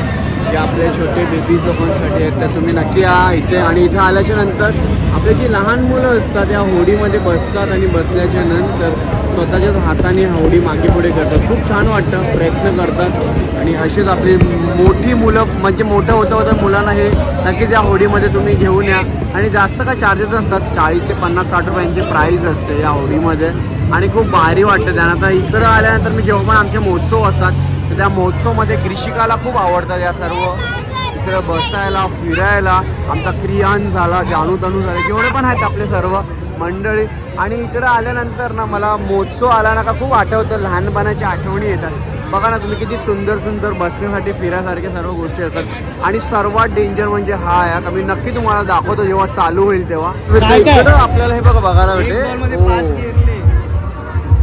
जे आपले छोटे बेबीज लोकांसाठी आहेत. तर तुम्ही नक्की या इथे. आणि इथं आल्याच्या नंतर आपले जी लहान मुलं असतात या होडीमध्ये बसतात आणि बसल्याच्या नंतर स्वतःच्याच हाताने होडी मागे पुढे करतात. खूप छान वाटतं, प्रयत्न करतात. आणि अशीच आपली मोठी मुलं म्हणजे मोठं होतं मुलांना हे नक्कीच या होडीमध्ये तुम्ही घेऊन या. आणि जास्त काय चार्जेस असतात, 40 ते 50-60 रुपयांची प्राईस असते या होडीमध्ये. आणि खूप भारी वाटतं त्यांना. तर इकडं आल्यानंतर मी जेव्हा पण आमचे महोत्सव असतात तर त्या महोत्सवमध्ये ग्रीशिकाला खूप आवडतात या सर्व इकडं बसायला फिरायला. आमचा क्रियान झाला, जानू तनू झाले, जेवढे पण आहेत आपले सर्व मंडळी. आणि इकडं आल्यानंतर ना मला महोत्सव आला ना का खूप आठवतं, लहानपणाच्या आठवणी येतात. बघा ना तुम्ही किती सुंदर सुंदर बसण्यासाठी फिरायसारख्या सर्व गोष्टी असतात. आणि सर्वात डेंजर म्हणजे हा आहे का मी नक्की तुम्हाला दाखवतो जेव्हा चालू होईल तेव्हा. इकडं आपल्याला हे बघायला भेटेल.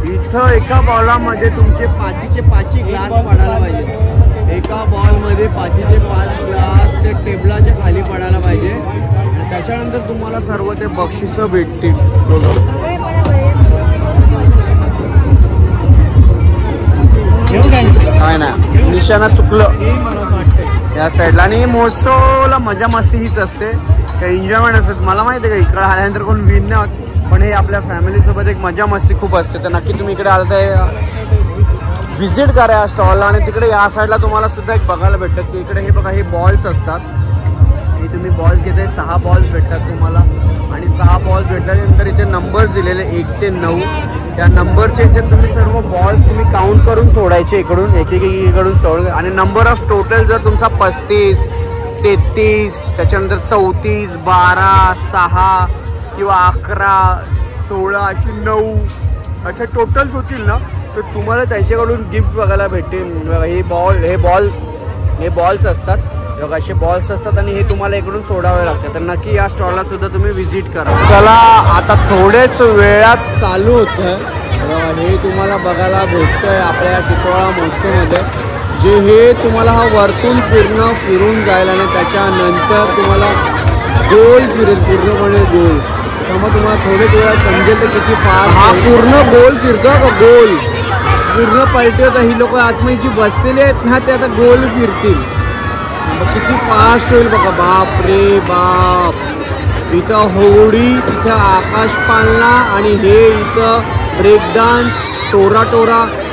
इथं एका बॉलामध्ये तुमचे 5चे ग्लास पडायला पाहिजे. एका बॉलमध्ये 5चे 5 ग्लास ते टेबलाच्या खाली पडायला पाहिजे. आणि त्याच्यानंतर तुम्हाला सर्व ते बक्षिसं भेटतील. काय ना निशाणा चुकलं या साईडला. आणि महोत्सवला मजा मस्ती हीच असते, काही एन्जॉयमेंट असते. मला माहिती आहे का इकडं आल्यानंतर कोण विन नाही होत, पण हे आपल्या फॅमिलीसोबत एक मजा मस्ती खूप असते. तर नक्की तुम्ही इकडे आलं तर व्हिजिट करा या स्टॉलला. आणि तिकडे या साईडला तुम्हाला सुद्धा एक बघायला भेटतात की इकडे हे बघा हे बॉल्स असतात. हे तुम्ही बॉल्स घेते 6 बॉल्स भेटतात तुम्हाला. आणि 6 बॉल्स भेटल्यानंतर इथे नंबर्स दिलेले 1 ते 9. त्या नंबरचे याच्यात तुम्ही सर्व बॉल्स तुम्ही काउंट करून सोडायचे इकडून एक इकडून सोड. आणि नंबर ऑफ टोटल जर तुमचा 35, 33, त्याच्यानंतर 34, 12, 6 किंवा 11, 16 अशी 9 अशा टोटल्स होतील ना तर तुम्हाला त्यांच्याकडून गिफ्ट बघायला भेटेल. हे बॉल्स असतात बघा, असे बॉल्स असतात आणि हे तुम्हाला इकडून सोडावे लागतात. तर नक्की या स्टॉलला सुद्धा तुम्ही व्हिजिट करा. चला आता थोडेच वेळात चालू होतं. हे तुम्हाला बघायला भेटतंय आपल्या या टिटवाळा महोत्सवमध्ये जे हे तुम्हाला हा वरतून फिरून जाईल आणि त्याच्यानंतर तुम्हाला गोल फिरेल, पूर्णपणे गोल. त्यामुळे तुम्हाला थोड्याच वेळात समजेल तर किती फास्ट हा पूर्ण गोल फिरतो का गोल पूर्ण पलटी होता. ही लोक आतमध्ये जी बसलेली आहेत ना ते आता गोल फिरतील. किती फास्ट होईल बघा. बाप रे बाप. इथं होडी, इथं आकाश पाळणा आणि हे इथं ब्रेक डान्स, टोरा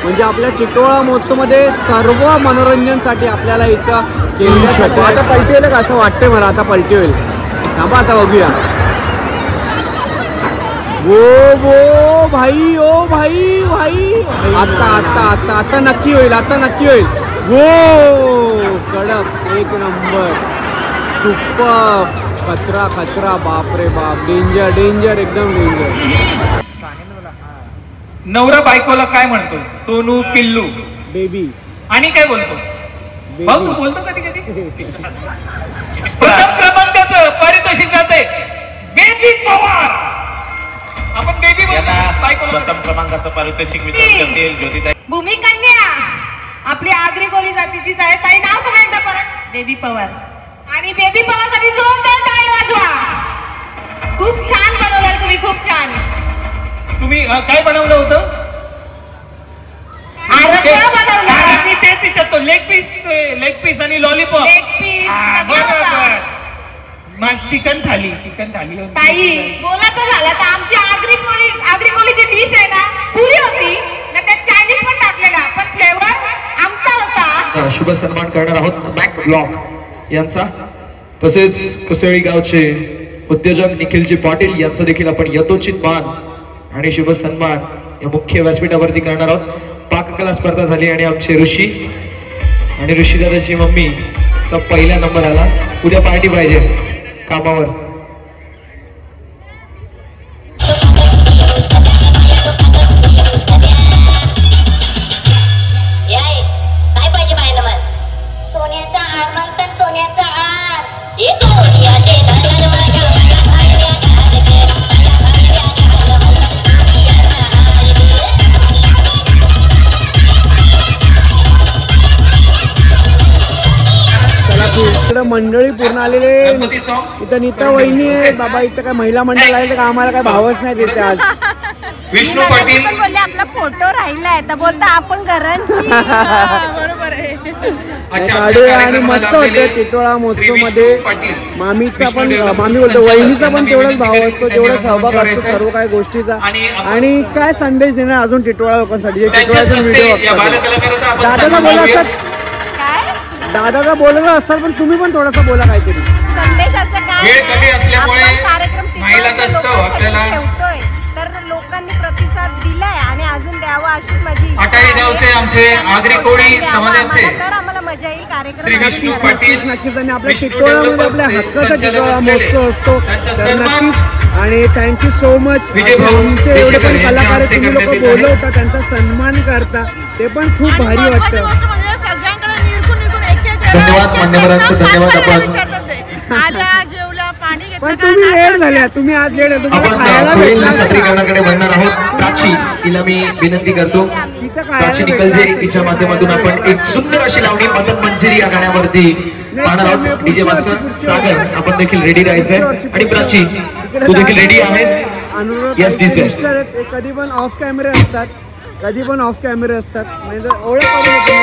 म्हणजे आपल्या टिटवाळा महोत्सवमध्ये सर्व मनोरंजनसाठी आपल्याला इथं आता पलटी होईल का असं वाटतंय मला. आता पलटी होईल. थांबा आता बघूया. वो भाई ओ भाई भाई आता आता आता आता नक्की होईल. आता नक्की होईल. वो कडक एक नंबर सुपर. खतरा खतरा बापरे बाप. डेंजर डेंजर एकदम डेंजर. नवरा बायकोला काय म्हणतो? सोनू पिल्लू बेबी. आणि काय बोलतो? भाऊ तू बोलतो कधी कधी? प्रथम क्रमांकाचं पारितोषिक जाते बेबी पवार. आपण बेबी बोलतो. प्रथम क्रमांकाचं पारितोषिक वितरण करतील ज्योतिताई. भूमी कन्या आपली आगरी कोली जातीचीच आहे. ताई नाव सांगा एकदा परत. बेबी पवार. आणि बेबी पवार साठी जोरदार टाळ्या वाजवा. खूप छान बनवलं तुम्ही. खूप छान. तुम्ही काय बनवलं होतं? मी तेच विचारतो. लेग पीस आणि लॉलीपॉप. चिकन थाली. ताई बोलायचं झालं तर आमची आगरी कोलीची डिश आहे ना पुरी होती ना. त्यात चायनीज पण टाकलेला पण फ्लेवर आमचा होता. शुभ सन्मान करणार आहोत मॅक ब्लॉक यांचा. तसेच कुसळी गावचे उद्योजक निखिलजी पाटील यांचा देखील आपण यथोचित मान आणि शुभ सन्मान या मुख्य व्यासपीठावरती करणार आहोत. पाककला स्पर्धा झाली आणि आमचे ऋषी आणि ऋषी दादाची मम्मी चा पहिला नंबर आला. उद्या पार्टी पाहिजे कामावर. काय पाहिजे माझ्या नंबर? सोन्याचा हार मागतात. सोन्याचा हार. हे सोन्याचे इकडं मंडळी पूर्ण आलेले. इथं नीता वहिनी आहे बाबा. इथं काय महिला मंडळ आहे तर आम्हाला काय भावच नाही देते आज. विष्णू पाटील बोलले आपला फोटो राहिलाय तर बोलता आपण घरांची. बरोबर आहे. आणि मस्त होते. टिटोळा महोत्सव मध्ये मामीचा पण मामी बोलतो वहिनीचा पण तेवढाच भाव असतो. तेवढा सहभाग असतो सर्व काही गोष्टीचा. आणि काय संदेश देणार अजून टिटोळा लोकांसाठी. टिटोळ्याचा व्हिडिओ दादाचा बोला असतात. दादाचा बोलत असतात पण तुम्ही पण थोडासा बोला काहीतरी. संदेश असं काय? वेळ कमी असल्यामुळे कार्यक्रम महिलाच असतं आपल्याला. ठेवतोय तर लोकांनी प्रतिसाद दिलाय आणि अजून द्यावा अशी माझी इच्छा अटाई आहे. गावचे आमचे आगरी कोळी समाजाचे तर आम्हाला मजा येईल कार्यक्रम. श्री विष्णू पाटील नक्कीच. आणि आपल्या टिटोळामध्ये आपल्या हक्काचा टिटोळा महोत्सव असतो तर नक्कीच. आणि थँक्यू सो मच. तुमचे एवढे पण कलाकार तुम्ही लोक बोलवता त्यांचा सन्मान करता ते पण खूप भारी वाटतं. धन्यवाद मान्यवरांचं. धन्यवाद. पण तुम्ही लेट झाल्या. तुम्ही आज लेट आपण सादरीकरणाकडे वळणार आहोत. प्राची तिला मी विनंती करतो. प्राची निकलजे हिच्या माध्यमातून आपण एक सुंदर अशी लावणी मदत मंजिरी या गाण्यावरती पाहणार आहोत. डीजे मास्टर सागर आपण देखील रेडी राहायचंय. आणि प्राची तू देखील रेडी आहेस? Yes DJ. कधी पण ऑफ कॅमेरे असतात. कधी पण ऑफ कॅमेरे असतात. म्हणजे ओळख करून येते.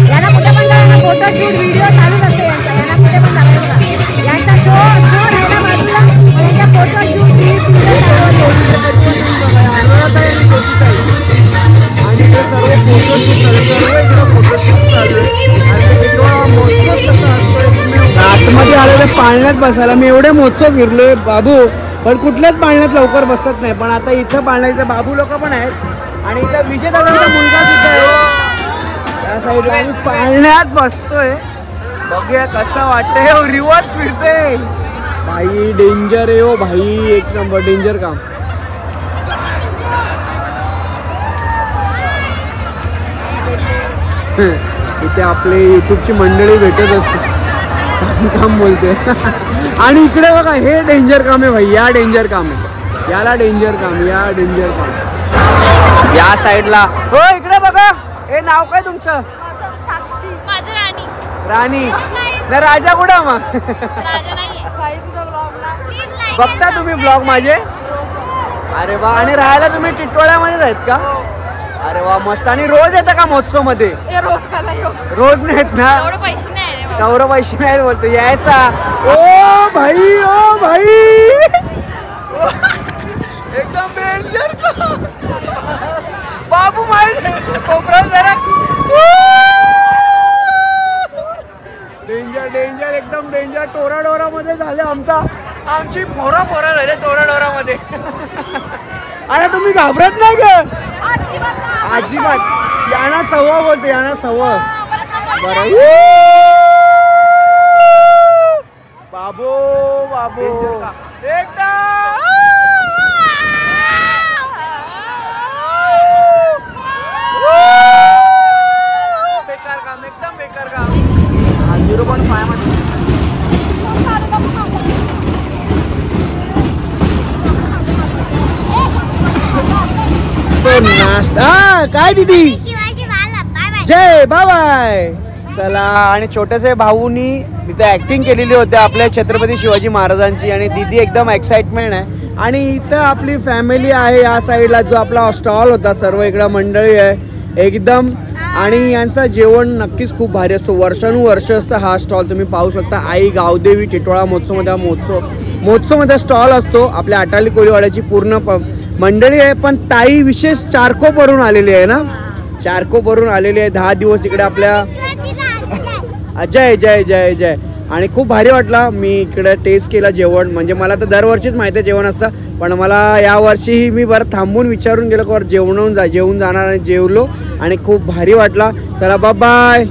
यांना कुठे पण फोटो शूट व्हिडिओ चालूच असते यांचा. यांना कुठे पण जायचं. यांचा शो राहिला बाजूला. यांच्या फोटो शूट आणि ते सर्व फोटोशूट चालू आहे. आतमध्ये आलेले पाळण्यात बसायला मी एवढे महोत्सव फिरलोय बाबू पण कुठल्याच पाळण्यात लवकर बसत नाही. पण आता इथं पाळण्याचे बाबू लोक पण आहेत आणि इथं विजय दादांचा मुलगा सुद्धा आहे. त्या साईडला आम्ही पाळण्यात बसतोय. बघूया कसं वाटतंय. हो रिवर्स फिरतोय भाई. डेंजर आहे हो भाई. एक नंबर डेंजर काम. इथे आपले युट्यूबची मंडळी भेटत असते. काम बोलते. आणि इकडे बघा हे डेंजर काम आहे भाई. या डेंजर काम आहे. याला डेंजर काम. या डेंजर काम. या साईडला हो इकडे बघा. हे नाव काय तुमचं? साक्षी. माझं राणी. राणी ना राजा कुठं मग? बघता तुम्ही ब्लॉग माझे? अरे वा. आणि राहायला तुम्ही टिटोळ्यामध्येच आहेत का? अरे वा मस्त. आणि रोज येतं का महोत्सव मध्ये? रोज नाही येत ना. तेवढं पैसे नाही बोलतो. यायचा. ओ भाई ओ भाई एकदम डेंजर बाबू माहिती झाले आमची फोरा झाले डोरामध्ये. अरे तुम्ही घाबरत नाही का? अजिबात. यांना सव्वा बोलते, यांना सव्वा. बरं बाबू एकदा बेकार काम, एकदम बेकार काम. 0.5 मध्ये नाश्ता काय दीदी. जय बाय. चला, आणि छोटेसे भाऊनी तिथे ऍक्टिंग केलेली होती आपल्या छत्रपती शिवाजी महाराजांची, आणि दीदी एकदम एक्साइटमेंट आहे. आणि इथं आपली फॅमिली आहे या साईडला, जो आपला स्टॉल होता सर्व इकडं मंडळी आहे एकदम. आणि यांचं जेवण नक्कीच खूप भारी असतो, वर्षानुवर्ष असतं हा स्टॉल. तुम्ही पाहू शकता आई गावदेवी टिटोळा महोत्सवमध्ये हा महोत्सवमध्ये स्टॉल असतो. आपल्या अटाली कोळीवाड्याची पूर्ण मंडळी आहे, पण ताई विशेष चारकोपवरून आलेली आहे ना, चारकोपवरून आलेली आहे 10 दिवस इकडे आपल्या. जय जय जय जय. आणि खूप भारी वाटला. मी इकडे टेस्ट केलं जेवण, म्हणजे मला तर दरवर्षीच माहिती आहे जेवण असतं, पण मला यावर्षीही मी बरं थांबून विचारून गेलो की जेवून जाणार, आणि जेवलो आणि खूप भारी वाटला. चला bye bye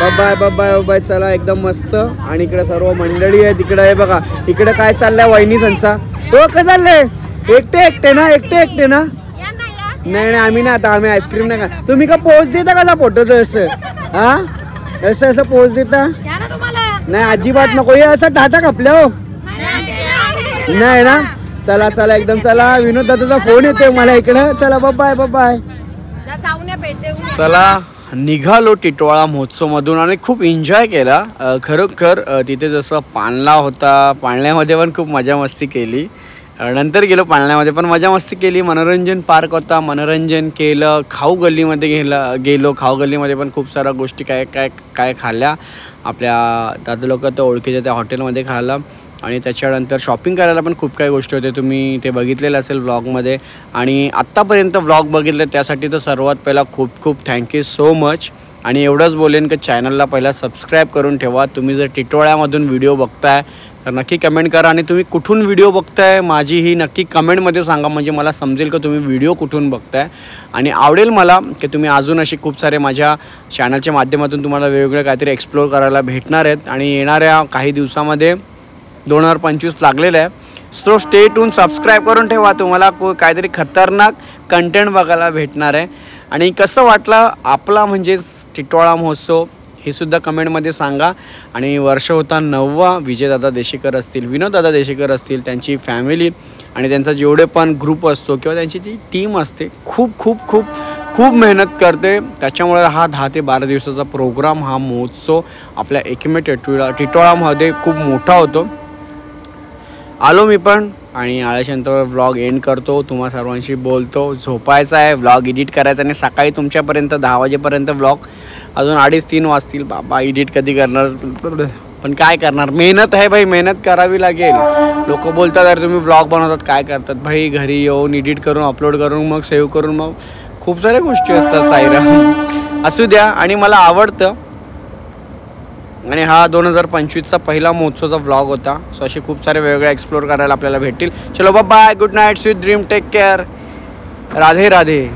bye bye bye bye. चला एकदम मस्त. आणि इकडे सर्व मंडळी आहे. तिकडे आहे बघा, इकडे काय चाललंय वहिनी संचा. हो काय चाललंय? एकटे ना? नाही आम्ही ना, आता आम्ही आईस्क्रीम नाही का. तुम्ही का पोच देता का फोटोचं असं? हा असं पोच देता? नाही अजिबात नको. हे असं टाटा कापल्या हो नाही ना. चला चला एकदम. चला विनोद दादाचा फोन येतोय मला इकडं. चला बाय बाय. चला निघालो टिटवाळा महोत्सवमधून आणि खूप एन्जॉय केला खरोखर. तिथे जसं पाळणा होता, पाळण्यामध्ये पण खूप मजा मस्ती केली. नंतर गेलो पाळण्यामध्ये पण मजा मस्ती केली. मनोरंजन पार्क होता, मनोरंजन केलं. खाऊ गल्लीमध्ये गेलो. खाऊ गल्लीमध्ये पण खूप साऱ्या गोष्टी काय खाल्ल्या. आपल्या दादा लोक तर ओळखीच्या त्या हॉटेलमध्ये खाल्ला. आणि त्याच्यानंतर शॉपिंग करायला पण खूप काही गोष्टी होत्या. तुम्ही ते बघितलेलं असेल व्लॉगमध्ये. आणि आत्तापर्यंत व्लॉग बघितले त्यासाठी तर सर्वात पहिला खूप खूप थँक्यू सो मच. आणि एवढंच बोलेन की चॅनलला पहिला सबस्क्राईब करून ठेवा. तुम्ही जर टिटोळ्यामधून व्हिडिओ बघताय तर नक्की कमेंट करा. आणि तुम्ही कुठून व्हिडिओ बघताय माझी ही नक्की कमेंटमध्ये सांगा, म्हणजे मला समजेल की तुम्ही व्हिडिओ कुठून बघताय. आणि आवडेल मला की तुम्ही अजून असे खूप सारे माझ्या चॅनलच्या माध्यमातून तुम्हाला वेगवेगळे काहीतरी एक्सप्लोर करायला भेटणार आहेत. आणि येणाऱ्या काही दिवसामध्ये 2025 लागलेलं आहे. सो स्टे टून, सबस्क्राईब करून ठेवा. तुम्हाला काहीतरी खतरनाक कंटेंट बघायला भेटणार आहे. आणि कसं वाटलं आपला म्हणजे टिटवाळा महोत्सव हे सुद्धा कमेंटमध्ये सांगा. आणि वर्ष होता 9वा. विजयदादा देशेकर असतील, विनोददादा देशेकर असतील, त्यांची फॅमिली आणि त्यांचा जेवढे पण ग्रुप असतो किंवा त्यांची जी टीम असते खूप खूप खूप खूप मेहनत करते. त्याच्यामुळे हा 10 ते 12 दिवसाचा प्रोग्राम, हा महोत्सव आपल्या एकमे टिटवाळामध्ये खूप मोठा होतो. आलो मी पण. आणि आल्याच्यानंतर व्लॉग एंड करतो. तुम्हा सर्वांशी बोलतो. झोपायचं आहे, व्लॉग एडिट करायचा आणि सकाळी तुमच्यापर्यंत 10 वाजेपर्यंत व्लॉग. अजून 2:30-3 वाजतील. बाबा एडिट कधी करणार, पण काय करणार, मेहनत आहे भाई, मेहनत करावी लागेल. लोक बोलतात अरे तुम्ही व्लॉग बनवतात काय करतात भाई, घरी येऊन एडिट करून अपलोड करून मग सेव्ह करून मग खूप साऱ्या गोष्टी असतात साईरा. असू द्या. आणि मला आवडतं. आणि हा 2025चा पहिला महोत्सवचा व्लॉग होता. सो असे खूप सारे वेगवेगळे एक्सप्लोर करायला आपल्याला भेटतील. चलो bye, good night, sweet dream, take care, Radhe Radhe.